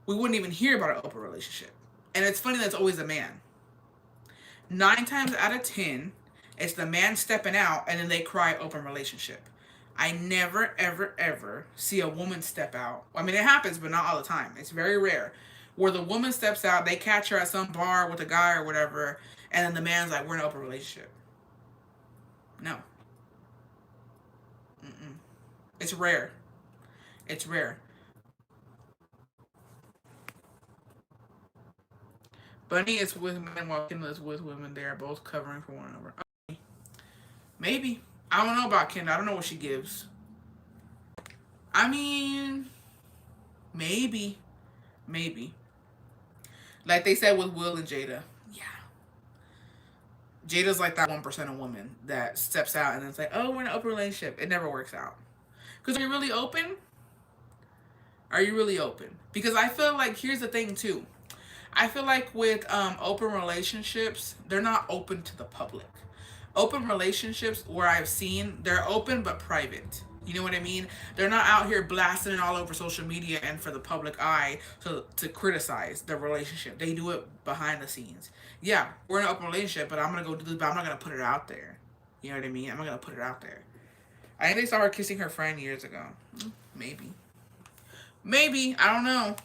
we wouldn't even hear about an open relationship. And it's funny that's always a man. 9 times out of 10, it's the man stepping out and then they cry open relationship. I never, ever, ever see a woman step out. I mean, it happens, but not all the time. It's very rare. Where the woman steps out, they catch her at some bar with a guy or whatever, and then the man's like, we're in an open relationship. No. Mm-mm. It's rare. It's rare. Bunny is with men while Kendall is with women. They are both covering for one another. Maybe. I don't know about Kendall. I don't know what she gives. I mean, maybe. Maybe. Like they said with Will and Jada. Yeah. Jada's like that 1% of women that steps out and then it's like, oh, we're in an open relationship. It never works out. Because are you really open? Are you really open? Because I feel like, here's the thing too. I feel like with open relationships, they're not open to the public. Open relationships, where I've seen, they're open but private. You know what I mean? They're not out here blasting it all over social media and for the public eye to criticize the relationship. They do it behind the scenes. Yeah, we're in an open relationship, but I'm gonna go do this, but I'm not gonna put it out there. You know what I mean? I'm not gonna put it out there. I think they saw her kissing her friend years ago. Maybe. Maybe. I don't know.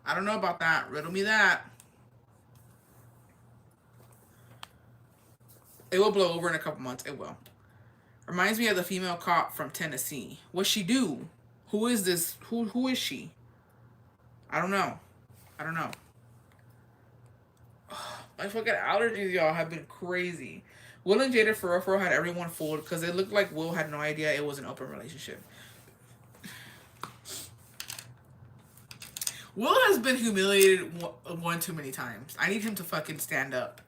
I don't know about that. Riddle me that. It will blow over in a couple months. It will. Reminds me of the female cop from Tennessee. What she do? Who is this? Who is she? I don't know. I don't know. My fucking allergies, y'all, have been crazy. Will and Jada for had everyone fooled because it looked like Will had no idea it was an open relationship. Will has been humiliated one too many times. I need him to fucking stand up.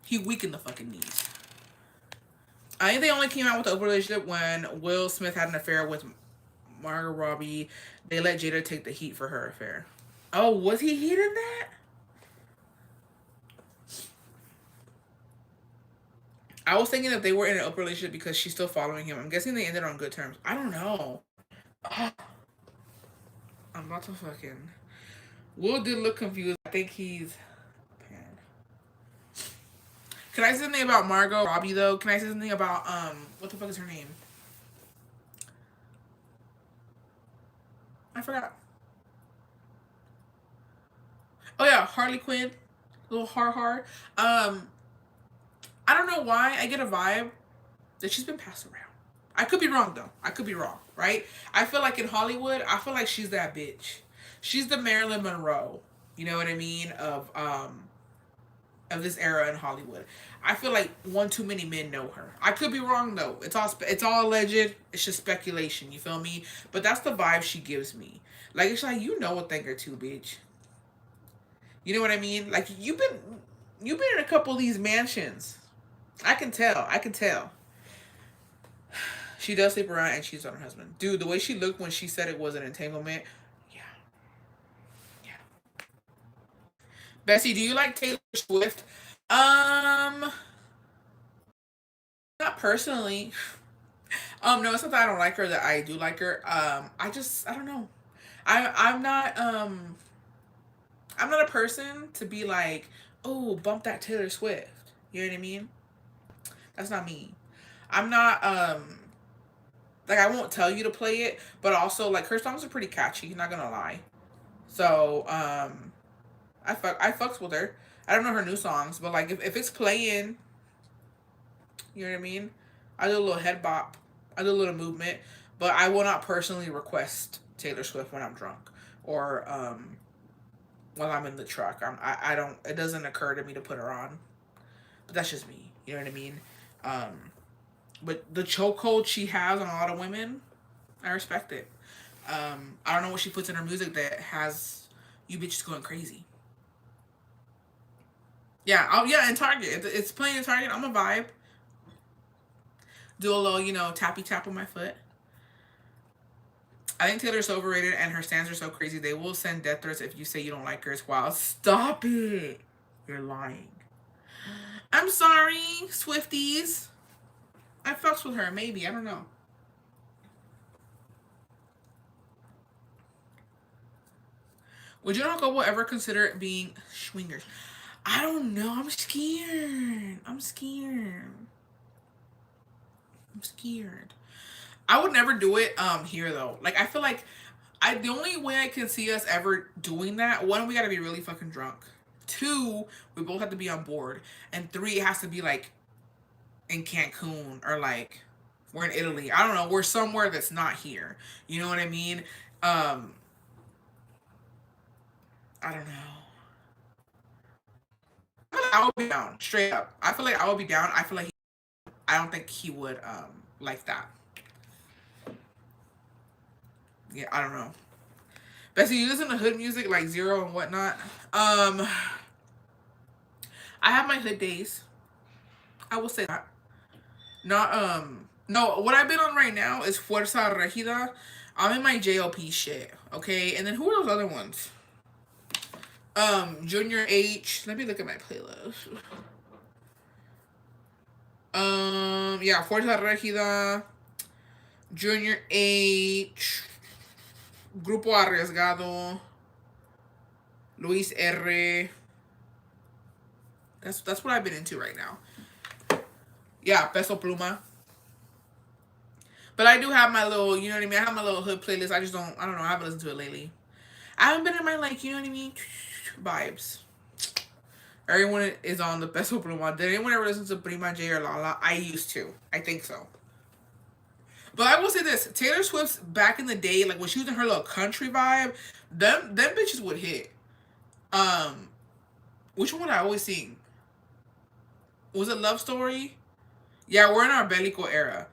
He weakened the fucking knees. I think they only came out with the open relationship when Will Smith had an affair with Margot Robbie. They let Jada take the heat for her affair. Oh, was he heat in that? I was thinking that they were in an open relationship because she's still following him. I'm guessing they ended on good terms. I don't know. I'm about to fucking. Will did look confused. I think he's. Can I say something about Margot Robbie though? Can I say something about what the fuck is her name? I forgot. Oh yeah, Harley Quinn. Little har. I don't know why I get a vibe that she's been passed around. I could be wrong though. I could be wrong, right? I feel like in Hollywood, I feel like she's that bitch. She's the Marilyn Monroe. You know what I mean? Of this era in Hollywood. I feel like one too many men know her. I could be wrong though. It's all alleged. It's just speculation. You feel me? But that's the vibe she gives me. Like it's like you know a thing or two, bitch. You know what I mean? Like you've been in a couple of these mansions. I can tell. I can tell. She does sleep around and cheats on her husband. Dude, the way she looked when she said it was an entanglement. Yeah. Yeah. Bessie, do you like Taylor Swift? Um, Not personally. No, it's not that I don't like her, that I do like her. I don't know. I'm not I'm not a person to be like, oh, bump that Taylor Swift. You know what I mean? That's not me. I'm not like I won't tell you to play it, but also like her songs are pretty catchy, not gonna lie. So, I fucks with her. I don't know her new songs, but like if it's playing, you know what I mean? I do a little head bop. I do a little movement, but I will not personally request Taylor Swift when I'm drunk or while I'm in the truck. I don't. It doesn't occur to me to put her on. But that's just me. You know what I mean? Um, But the chokehold she has on a lot of women, I respect it. I don't know what she puts in her music that has you bitches going crazy. Yeah, yeah, in Target. It's playing in Target. I'm a vibe. Do a little, tappy tap on my foot. I think Taylor's so overrated and her stands are so crazy. They will send death threats if you say you don't like her as well. Stop it. You're lying. I'm sorry, Swifties. I fucks with her, maybe. I don't know. Would you and Uncle ever consider it being swingers? I don't know. I'm scared. I'm scared. I'm scared. I would never do it here though. Like I feel like the only way I can see us ever doing that, one, we gotta be really fucking drunk. Two, we both have to be on board. And three, it has to be like in Cancun or like we're in Italy. I don't know. We're somewhere that's not here. You know what I mean? I don't know. I would be down straight up. I feel like I would be down. I feel like I don't think he would like that. Yeah, I don't know. Bessie, you listen to hood music like Zero and whatnot. I have my hood days. I will say that. Not no, what I've been on right now is Fuerza Regida. I'm in my JLP shit. Okay, and then who are those other ones? Junior H. Let me look at my playlist. Yeah, Fuerza Regida, Junior H, Grupo Arriesgado, Luis R. That's what I've been into right now. Yeah, Peso Pluma. But I do have my little, you know what I mean? I have my little hood playlist. I don't know, I haven't listened to it lately. I haven't been in my, like, you know what I mean? Vibes. Everyone is on the Peso Pluma. Did anyone ever listen to Prima J or Lala? I used to. I think so. But I will say this. Taylor Swift's back in the day, like when she was in her little country vibe, them bitches would hit. Which one would I always sing? Was it Love Story? Yeah, we're in our Bellico era.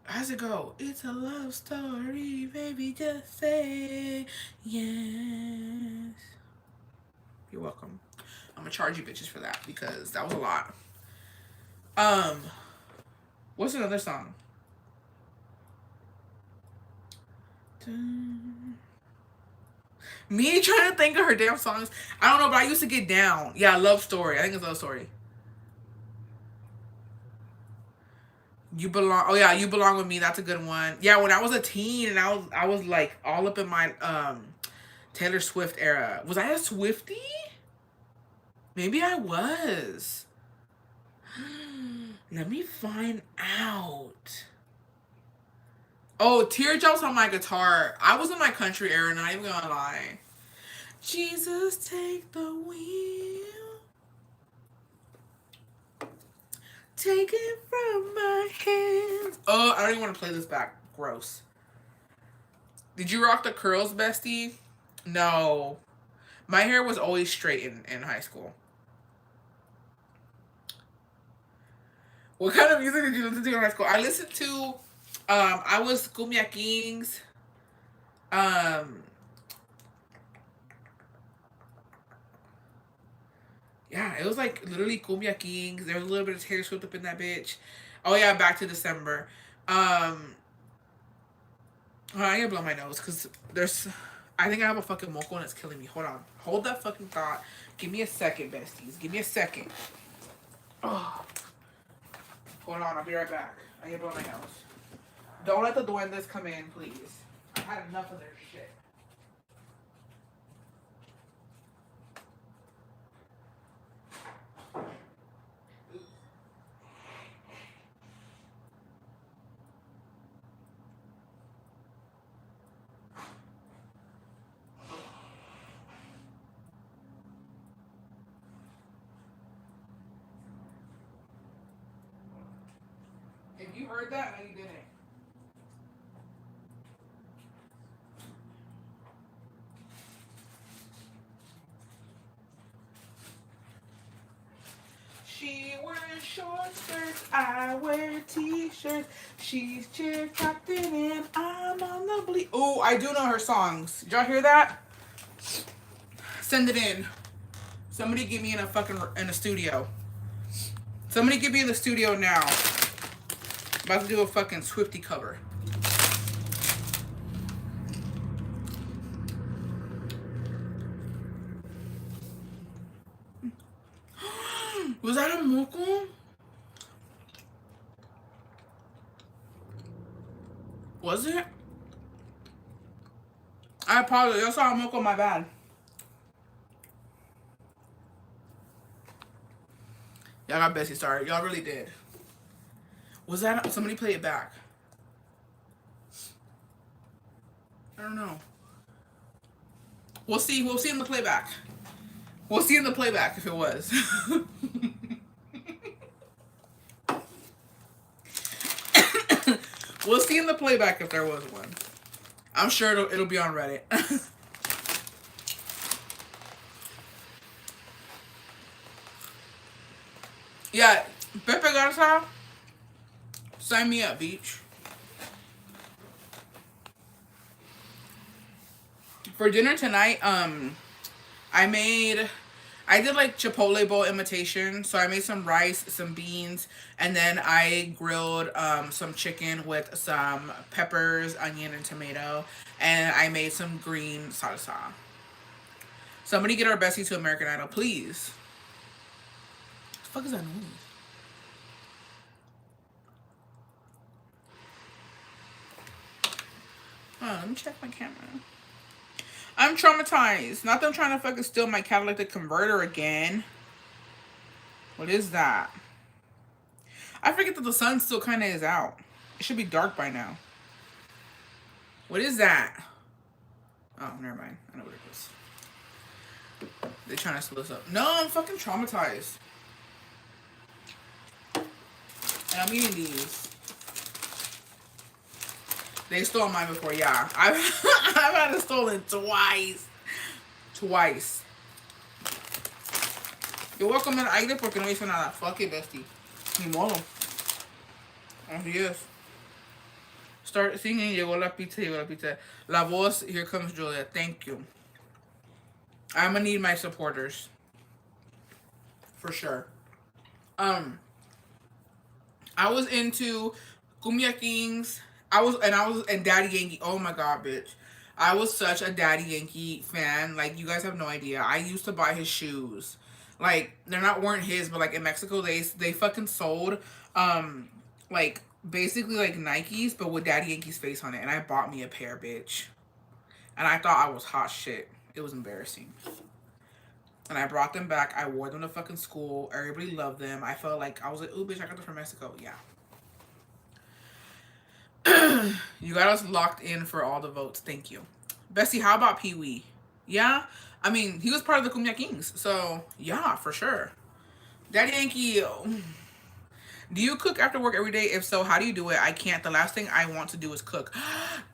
How's it go? It's a love story, baby, just say yes. You're welcome. I'm gonna charge you bitches for that because that was a lot. What's another song? Me trying to think of her damn songs. I don't know, but I used to get down. Yeah, Love Story. I think it's Love Story. You belong. Oh yeah, You Belong with Me. That's a good one. Yeah, when I was a teen and I was like all up in my Taylor Swift era. Was I a Swiftie? Maybe I was. Let me find out. Oh, Teardrops on My Guitar. I was in my country era, not even gonna lie. Jesus, take the wheel. Take it from my hands. Oh, I don't even want to play this back. Gross. Did you rock the curls, bestie? No. My hair was always straight in high school. What kind of music did you listen to in high school? I listened to, I was Cumbia Kings. Yeah, it was like literally Cumbia Kings. There was a little bit of Taylor Swift up in that bitch. Oh yeah, Back to December. I gotta blow my nose because I think I have a fucking moco and it's killing me. Hold on. Hold that fucking thought. Give me a second, besties. Give me a second. Oh. Hold on, I'll be right back. I gotta blow my nose. Don't let the duendes come in, please. I've had enough of their shit. If you heard that, no, you didn't. She wears short skirts, I wear t-shirts. She's chair captain and I'm on the bleed. Oh, I do know her songs. Did y'all hear that? Send it in. Somebody get me in a studio. Somebody get me in the studio now. About to do a fucking Swiftie cover. Was that a moco? Was it? I apologize. Y'all saw a moco, my bad. Y'all got Bessie started. Y'all really did. Was that... Somebody play it back. I don't know. We'll see. We'll see in the playback. We'll see in the playback if it was. We'll see in the playback if there was one. I'm sure it'll be on Reddit. Yeah, Pepe Garza, sign me up, beach. For dinner tonight, I did like Chipotle bowl imitation. So I made some rice, some beans, and then I grilled some chicken with some peppers, onion, and tomato. And I made some green salsa. Somebody get our bestie to American Idol, please. What the fuck is that noise? Oh, let me check my camera. I'm traumatized. Not them trying to fucking steal my catalytic converter again. What is that? I forget that the sun still kind of is out. It should be dark by now. What is that? Oh, never mind. I know what it is. They're trying to split us up. No, I'm fucking traumatized. And I'm eating these. They stole mine before, yeah. I've had it stolen twice. Twice. You're welcome al aire porque no hizo nada. Fuck it, bestie. Ni modo. Así es. Start singing, llegó la pizza, llegó la pizza. La voz, here comes Julia. Thank you. I'm gonna need my supporters. For sure. I was into Cumbia Kings. I was Daddy Yankee. Oh my god, bitch. I was such a Daddy Yankee fan. Like, you guys have no idea. I used to buy his shoes. Like, weren't his, but like in Mexico they fucking sold like basically like Nikes but with Daddy Yankee's face on it, and I bought me a pair, bitch. And I thought I was hot shit. It was embarrassing. And I brought them back. I wore them to fucking school. Everybody loved them. I felt like I was like, ooh, bitch, I got them from Mexico. Yeah. You got us locked in for all the votes. Thank you. Bessie, how about Pee Wee? Yeah? I mean, he was part of the Cumbia Kings. So, yeah, for sure. Daddy Yankee, do you cook after work every day? If so, how do you do it? I can't. The last thing I want to do is cook.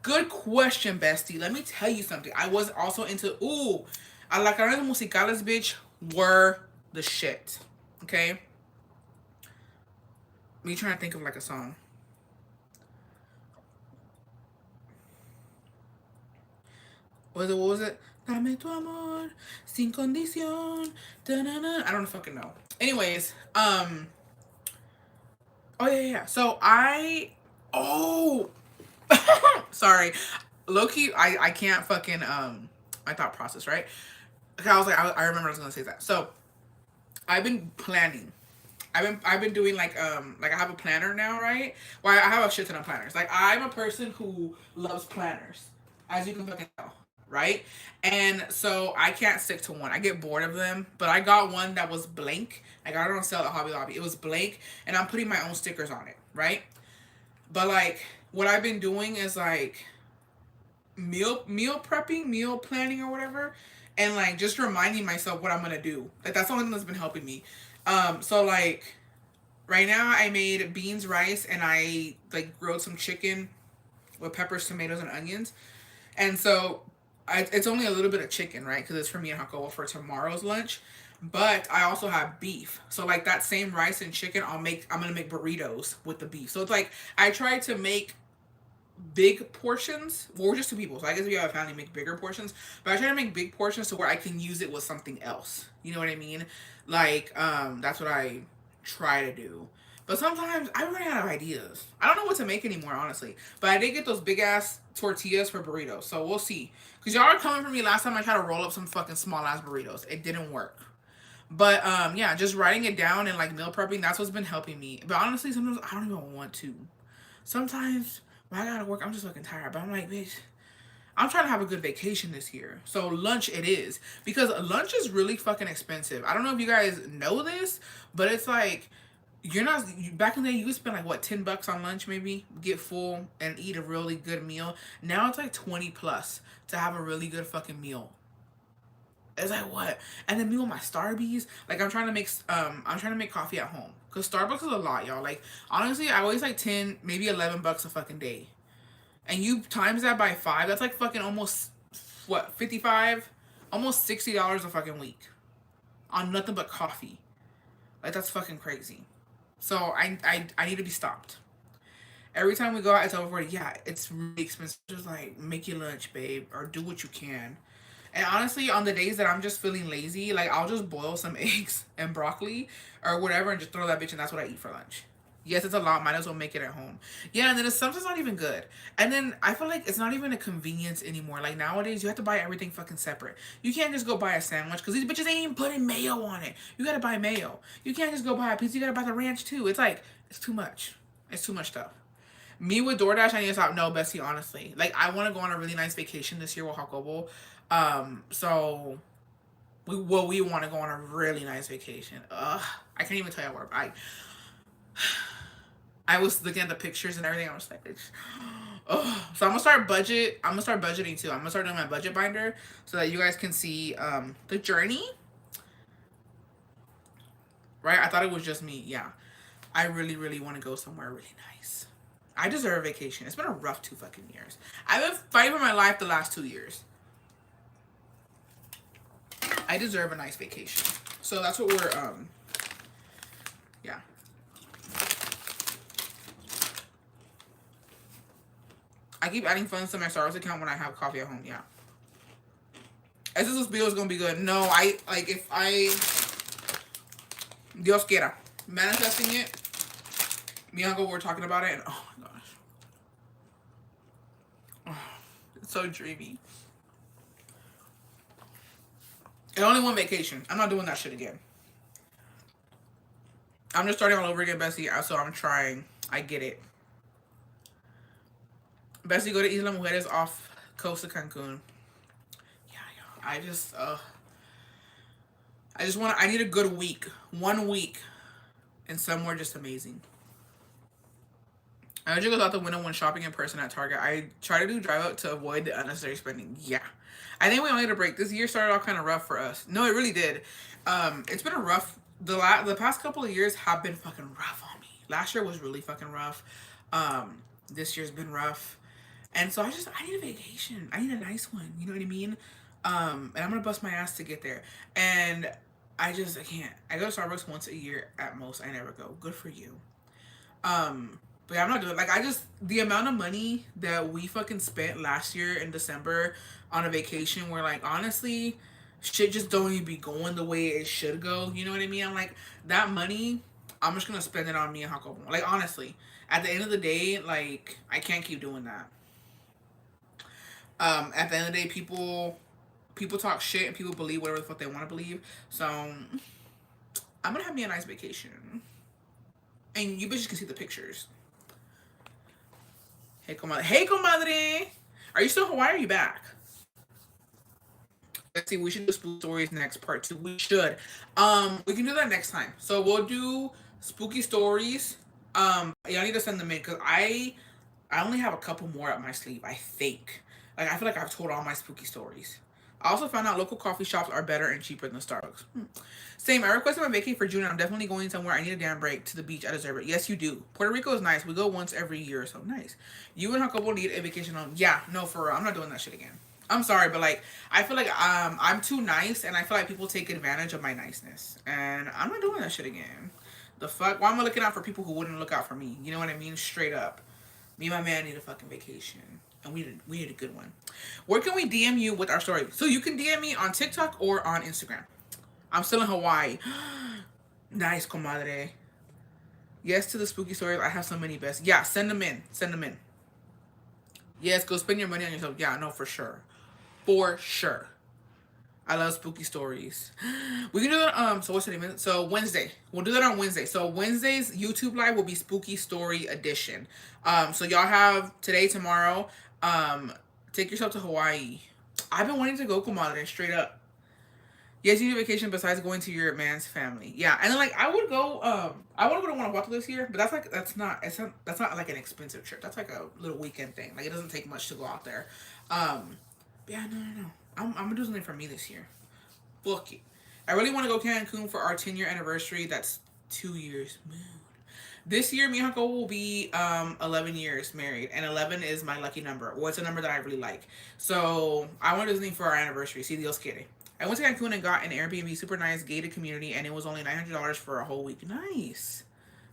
Good question, bestie. Let me tell you something. I was also into, Alacanes musicales, bitch, were the shit. Okay? Me trying to think of like a song. What was it? Dame tu amor, sin condición. Da-na-na. I don't fucking know. Anyways, oh yeah. So sorry. Low-key, I can't fucking, my thought process, right? Okay, I was like, I remember I was gonna say that. So, I've been planning. I've been doing like I have a planner now, right? Well, I have a shit ton of planners. Like, I'm a person who loves planners, as you can fucking tell, right? And so I can't stick to one. I get bored of them. But I got one that was blank. I got it on sale at Hobby Lobby. It was blank, and I'm putting my own stickers on it, right? But like, what I've been doing is like meal prepping, meal planning, or whatever, and like just reminding myself what I'm gonna do. Like, that's the only thing that's been helping me. So like right now I made beans, rice, and I like grilled some chicken with peppers, tomatoes, and onions. And so it's only a little bit of chicken, right? Because it's for me and Jacobo for tomorrow's lunch. But I also have beef. So like that same rice and chicken, I'm gonna make burritos with the beef. So it's like I try to make big portions. Well, we're just two people, so I guess if you have a family, make bigger portions. But I try to make big portions to where I can use it with something else. You know what I mean? Like, that's what I try to do. But sometimes I run out of ideas. I don't know what to make anymore, honestly. But I did get those big ass tortillas for burritos, so we'll see. Cause y'all are coming for me last time I tried to roll up some fucking small ass burritos. It didn't work. But yeah, just writing it down and like meal prepping, that's what's been helping me. But honestly, sometimes I don't even want to. Sometimes when I gotta work, I'm just fucking tired. But I'm like, bitch, I'm trying to have a good vacation this year. So lunch it is. Because lunch is really fucking expensive. I don't know if you guys know this, but it's like you're not back in the day you could spend like what, $10 on lunch maybe, get full and eat a really good meal. Now it's like 20 plus to have a really good fucking meal. It's like what? And then me with my Starbies, like I'm trying to make coffee at home. Cause Starbucks is a lot, y'all. Like honestly, I always like 10, maybe $11 a fucking day. And you times that by five, that's like fucking almost what, 55? Almost $60 a fucking week. On nothing but coffee. Like that's fucking crazy. So I need to be stopped. Every time we go out, I tell everybody, yeah, it's really expensive. Just like make your lunch, babe, or do what you can. And honestly, on the days that I'm just feeling lazy, like I'll just boil some eggs and broccoli or whatever and just throw that bitch and that's what I eat for lunch. Yes, it's a lot. Might as well make it at home. Yeah, and then it's sometimes not even good. And then I feel like it's not even a convenience anymore. Like nowadays, you have to buy everything fucking separate. You can't just go buy a sandwich because these bitches ain't even putting mayo on it. You gotta buy mayo. You can't just go buy a pizza. You gotta buy the ranch too. It's like, it's too much. It's too much stuff. Me with DoorDash, I need to stop. No, Bessie, honestly. Like, I want to go on a really nice vacation this year with Hakobo. So we want to go on a really nice vacation. I can't even tell you where. I was looking at the pictures and everything. I was like, oh. So I'm gonna start budget. I'm gonna start budgeting too. I'm gonna start doing my budget binder so that you guys can see the journey. Right? I thought it was just me. Yeah, I really, really want to go somewhere really nice. I deserve a vacation. It's been a rough 2 fucking years. I've been fighting for my life the last 2 years. I deserve a nice vacation. So that's what we're yeah. I keep adding funds to my Starbucks account when I have coffee at home, yeah. This bill is gonna be good. No, I like if I Dios quiera. Manifesting it. Me and Uncle were talking about it and oh my gosh. Oh, it's so dreamy. And only one vacation. I'm not doing that shit again. I'm just starting all over again, Bessie. So I'm trying. I get it. Bessie, go to Isla Mujeres off coast of Cancun. Yeah, I just want. I need a good week. 1 week, and somewhere just amazing. I usually go out the window when shopping in person at Target. I try to do drive up to avoid the unnecessary spending. Yeah. I think we only need a break. This year started off kind of rough for us. No, it really did. It's been a rough. The past couple of years have been fucking rough on me. Last year was really fucking rough. This year's been rough, and so I need a vacation. I need a nice one. You know what I mean? And I'm gonna bust my ass to get there. And I can't. I go to Starbucks once a year at most. I never go. Good for you. But yeah, I'm not doing like the amount of money that we fucking spent last year in December on a vacation where like honestly shit just don't even be going the way it should go. You know what I mean? I'm like that money, I'm just gonna spend it on me and Jacobo. Like honestly, at the end of the day, like I can't keep doing that. At the end of the day, people talk shit and people believe whatever the fuck they want to believe. So I'm gonna have me a nice vacation, and you bitches can see the pictures. Hey, comadre. Hey, comadre. Are you still in Hawaii or are you back? Let's see. We should do spooky stories next, part 2. We should. We can do that next time. So we'll do spooky stories. Y'all need to send them in because I only have a couple more up my sleeve. I think. Like I feel like I've told all my spooky stories. I also found out local coffee shops are better and cheaper than Starbucks. Same. I requested my vacation for June. And I'm definitely going somewhere. I need a damn break to the beach. I deserve it. Yes, you do. Puerto Rico is nice. We go once every year or so. Nice. You and Jacobo need a vacation home. Yeah, no, for real. I'm not doing that shit again. I'm sorry, but like I feel like I'm too nice, and I feel like people take advantage of my niceness, and I'm not doing that shit again. The fuck? Why am I looking out for people who wouldn't look out for me? You know what I mean? Straight up. Me and my man need a fucking vacation, and we need a good one. Where can we DM you with our story? So you can DM me on TikTok or on Instagram. I'm still in Hawaii. Nice, comadre. Yes to the spooky stories. I have so many best. Yeah, send them in. Send them in. Yes, go spend your money on yourself. Yeah, no, for sure. For sure. I love spooky stories. We can do that. So what's the name? So Wednesday. We'll do that on Wednesday. So Wednesday's YouTube live will be spooky story edition. So y'all have today, tomorrow. Take yourself to Hawaii. I've been wanting to go, comadre, straight up. Yes, you need a vacation besides going to your man's family. Yeah, and then like I would go. I want to go to Guanajuato this year, but that's not like an expensive trip. That's like a little weekend thing. Like it doesn't take much to go out there. Yeah, no. I'm gonna do something for me this year. Book it. I really want to go Cancun for our 10-year anniversary. That's 2 years. Moon. This year, Miyako will be 11 years married, and 11 is my lucky number. Well, it's a number that I really like. So I want to do something for our anniversary. Si Dios quiere. I went to Cancun and got an Airbnb, super nice gated community, and it was only $900 for a whole week. Nice.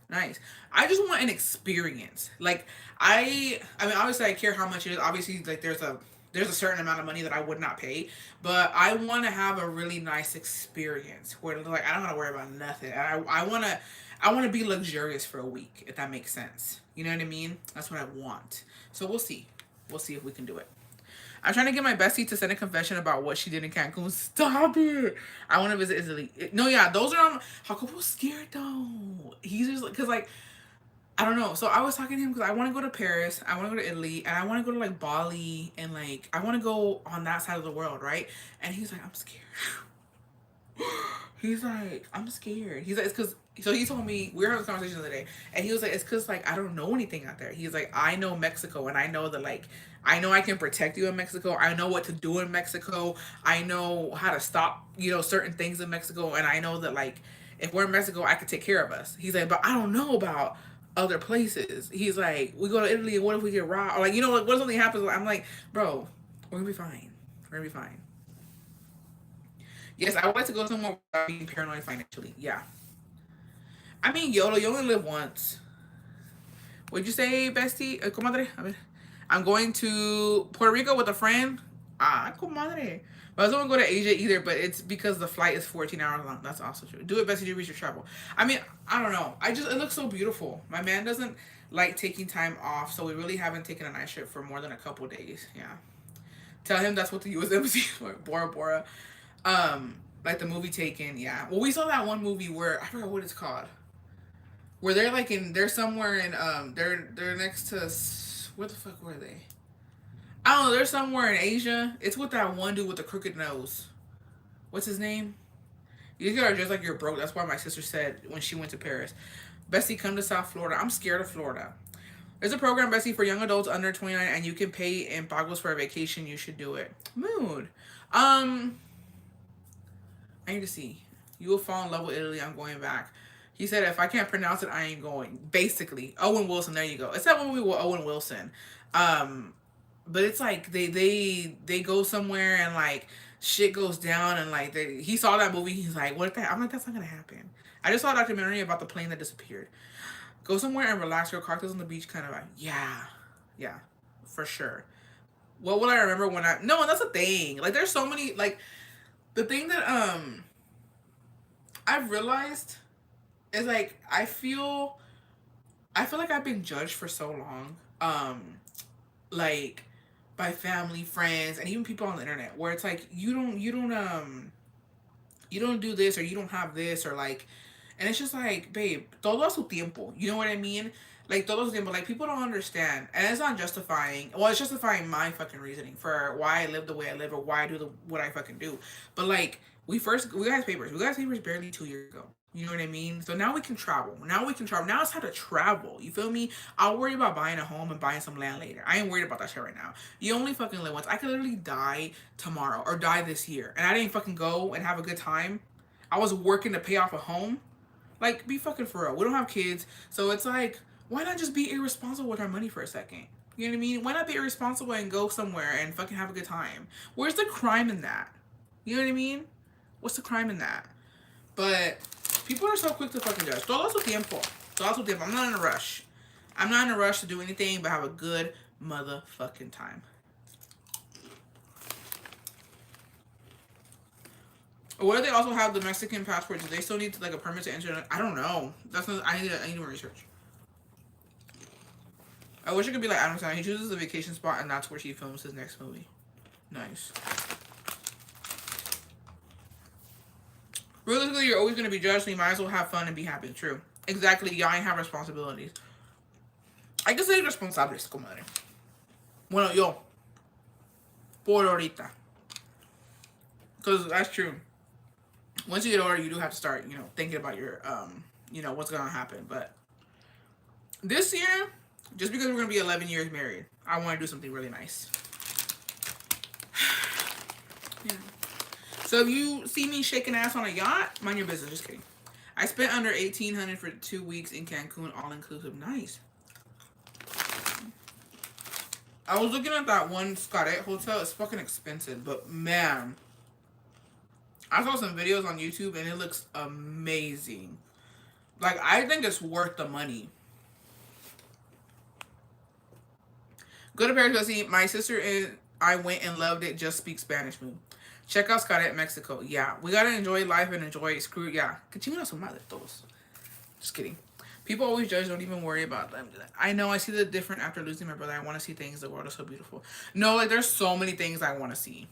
Nice. I just want an experience. Like I mean obviously I care how much it is. Obviously like there's a certain amount of money that I would not pay, but I want to have a really nice experience where like I don't want to worry about nothing. I want to be luxurious for a week, if that makes sense. You know what I mean? That's what I want. So we'll see. We'll see if we can do it. I'm trying to get my bestie to send a confession about what she did in Cancun. Stop it. I want to visit Italy. No, yeah, those are. Jacobo's scared though. He's just because like I don't know. So I was talking to him because I want to go to Paris, I want to go to Italy, and I want to go to like Bali, and like I want to go on that side of the world, right? And he's like, I'm scared. He's like, I'm scared. He's like, it's because. So he told me we were having this conversation the other day, and he was like, it's because like I don't know anything out there. He's like, I know Mexico, and I know that like I know I can protect you in Mexico. I know what to do in Mexico. I know how to stop certain things in Mexico, and I know that like if we're in Mexico, I could take care of us. He's like, but I don't know about other places. He's like, we go to Italy, and what if we get robbed? Or like like what if something happens? I'm like, bro, we're gonna be fine. We're gonna be fine. Yes, I would like to go somewhere without being paranoid financially. Yeah. I mean, YOLO, you only live once. What'd you say, bestie? Comadre? A ver. I'm going to Puerto Rico with a friend. Ah, comadre. But I don't want to go to Asia either, but it's because the flight is 14 hours long. That's also true. Do it, bestie, do research travel. I mean, I don't know. It looks so beautiful. My man doesn't like taking time off, so we really haven't taken a night trip for more than a couple days. Yeah. Tell him that's what the U.S. Embassy for. Bora Bora. Like the movie Taken, yeah. Well, we saw that one movie where I forgot what it's called. Where they're somewhere in they're next to where the fuck were they? I don't know. They're somewhere in Asia. It's with that one dude with the crooked nose. What's his name? You guys are just like you're broke. That's why my sister said when she went to Paris, Bessie, come to South Florida. I'm scared of Florida. There's a program, Bessie, for young adults under 29, and you can pay in pagos for a vacation. You should do it. Mood. I need to see. You will fall in love with Italy. I'm going back. He said, if I can't pronounce it, I ain't going. Basically, Owen Wilson. There you go. It's that movie with Owen Wilson. But it's like they go somewhere and like shit goes down and like he saw that movie. He's like, what if that? I'm like, that's not gonna happen. I just saw a documentary about the plane that disappeared. Go somewhere and relax. Your cocktails on the beach, kind of like, yeah, for sure. What will I remember when I? No, and that's a thing. Like, there's so many like the thing that I've realized is like I feel like I've been judged for so long, like by family, friends, and even people on the internet, where it's like you don't do this or you don't have this or like, and it's just like, babe, todo a su tiempo. You know what I mean? Like todo su tiempo. Like people don't understand, and it's not justifying. Well, it's justifying my fucking reasoning for why I live the way I live or why I do what I fucking do. But like we got papers. We got papers barely 2 years ago. You know what I mean? So now we can travel. Now we can travel. Now it's time to travel. You feel me? I'll worry about buying a home and buying some land later. I ain't worried about that shit right now. You only fucking live once. I could literally die tomorrow or die this year. And I didn't fucking go and have a good time. I was working to pay off a home. Like, be fucking for real. We don't have kids. So it's like, why not just be irresponsible with our money for a second? You know what I mean? Why not be irresponsible and go somewhere and fucking have a good time? Where's the crime in that? You know what I mean? What's the crime in that? But people are so quick to fucking judge. Todo su tiempo. Todo su tiempo. I'm not in a rush. I'm not in a rush to do anything but have a good motherfucking time. Or what do they also have the Mexican passport? Do they still need like a permit to enter? I don't know. That's not, I need more research. I wish it could be like Adam Sandler. He chooses a vacation spot and that's where he films his next movie. Nice. Realistically, you're always going to be judged, so you might as well have fun and be happy. True. Exactly. Y'all ain't have responsibilities. Hay que ser responsables, comadre. Bueno, yo. Por ahorita. Because that's true. Once you get older, you do have to start, you know, thinking about your, you know, what's going to happen. But this year, just because we're going to be 11 years married, I want to do something really nice. Yeah. So if you see me shaking ass on a yacht, mind your business. Just kidding. I spent under $1,800 for 2 weeks in Cancun, all inclusive. Nice. I was looking at that one Scarlet hotel. It's fucking expensive, but man, I saw some videos on YouTube and it looks amazing. Like, I think it's worth the money. Go to Paris, see. My sister and I went and loved it. Just speak Spanish. Move. Check out Scarlet, Mexico. Yeah, we gotta enjoy life and enjoy it. Screw it. Yeah. Que chingan a su madre todos. Just kidding. People always judge. Don't even worry about them. I know. I see the different after losing my brother. I want to see things. The world is so beautiful. No, like there's so many things I want to see.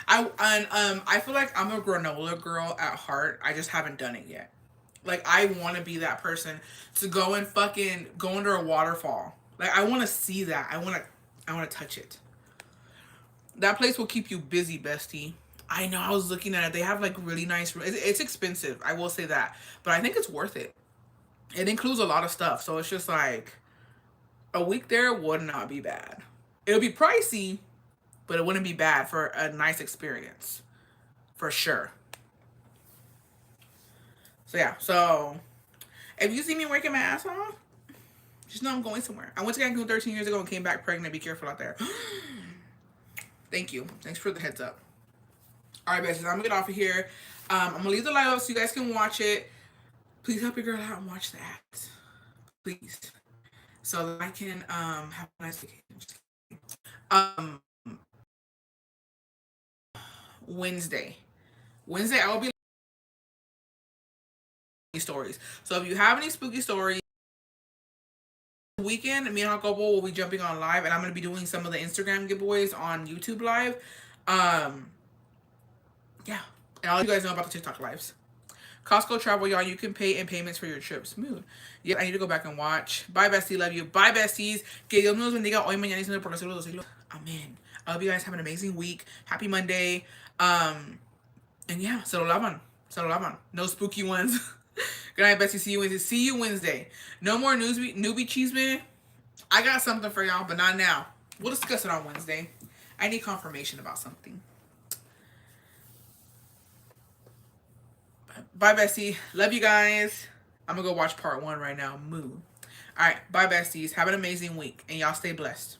I feel like I'm a granola girl at heart. I just haven't done it yet. Like I want to be that person to go and fucking go under a waterfall. Like I want to see that. I want to touch it. That place will keep you busy, bestie. I know. I was looking at it. They have like really nice. It's expensive. I will say that, but I think it's worth it. It includes a lot of stuff, so it's just like a week there would not be bad. It'll be pricey, but it wouldn't be bad for a nice experience, for sure. So yeah. So if you see me working my ass off, just know I'm going somewhere. I went to Cancun 13 years ago and came back pregnant. Be careful out there. Thank you. Thanks for the heads up. All right, besties. I'm gonna get off of here. I'm gonna leave the light up so you guys can watch it. Please help your girl out and watch that. Please. So that I can have a nice vacation. Wednesday I will be stories. So if you have any spooky stories, weekend, me and Jacobo will be jumping on live, and I'm going to be doing some of the Instagram giveaways on YouTube live. Yeah. And I'll let you guys know about the TikTok lives. Costco travel, y'all. You can pay in payments for your trip. Smooth. Yeah, I need to go back and watch. Bye, bestie. Love you. Bye, besties. Que Dios nos bendiga hoy, mañana y siempre por los siglos de los siglos. Amen. I hope you guys have an amazing week. Happy Monday. And yeah, se lo lavan. Se lo lavan. No spooky ones. Good night, bestie. See you Wednesday. See you Wednesday. No more newbie chisme. I got something for y'all, but not now. We'll discuss it on Wednesday. I need confirmation about something. Bye, bestie. Love you guys. I'm going to go watch part 1 right now. Moo. All right. Bye, besties. Have an amazing week. And y'all stay blessed.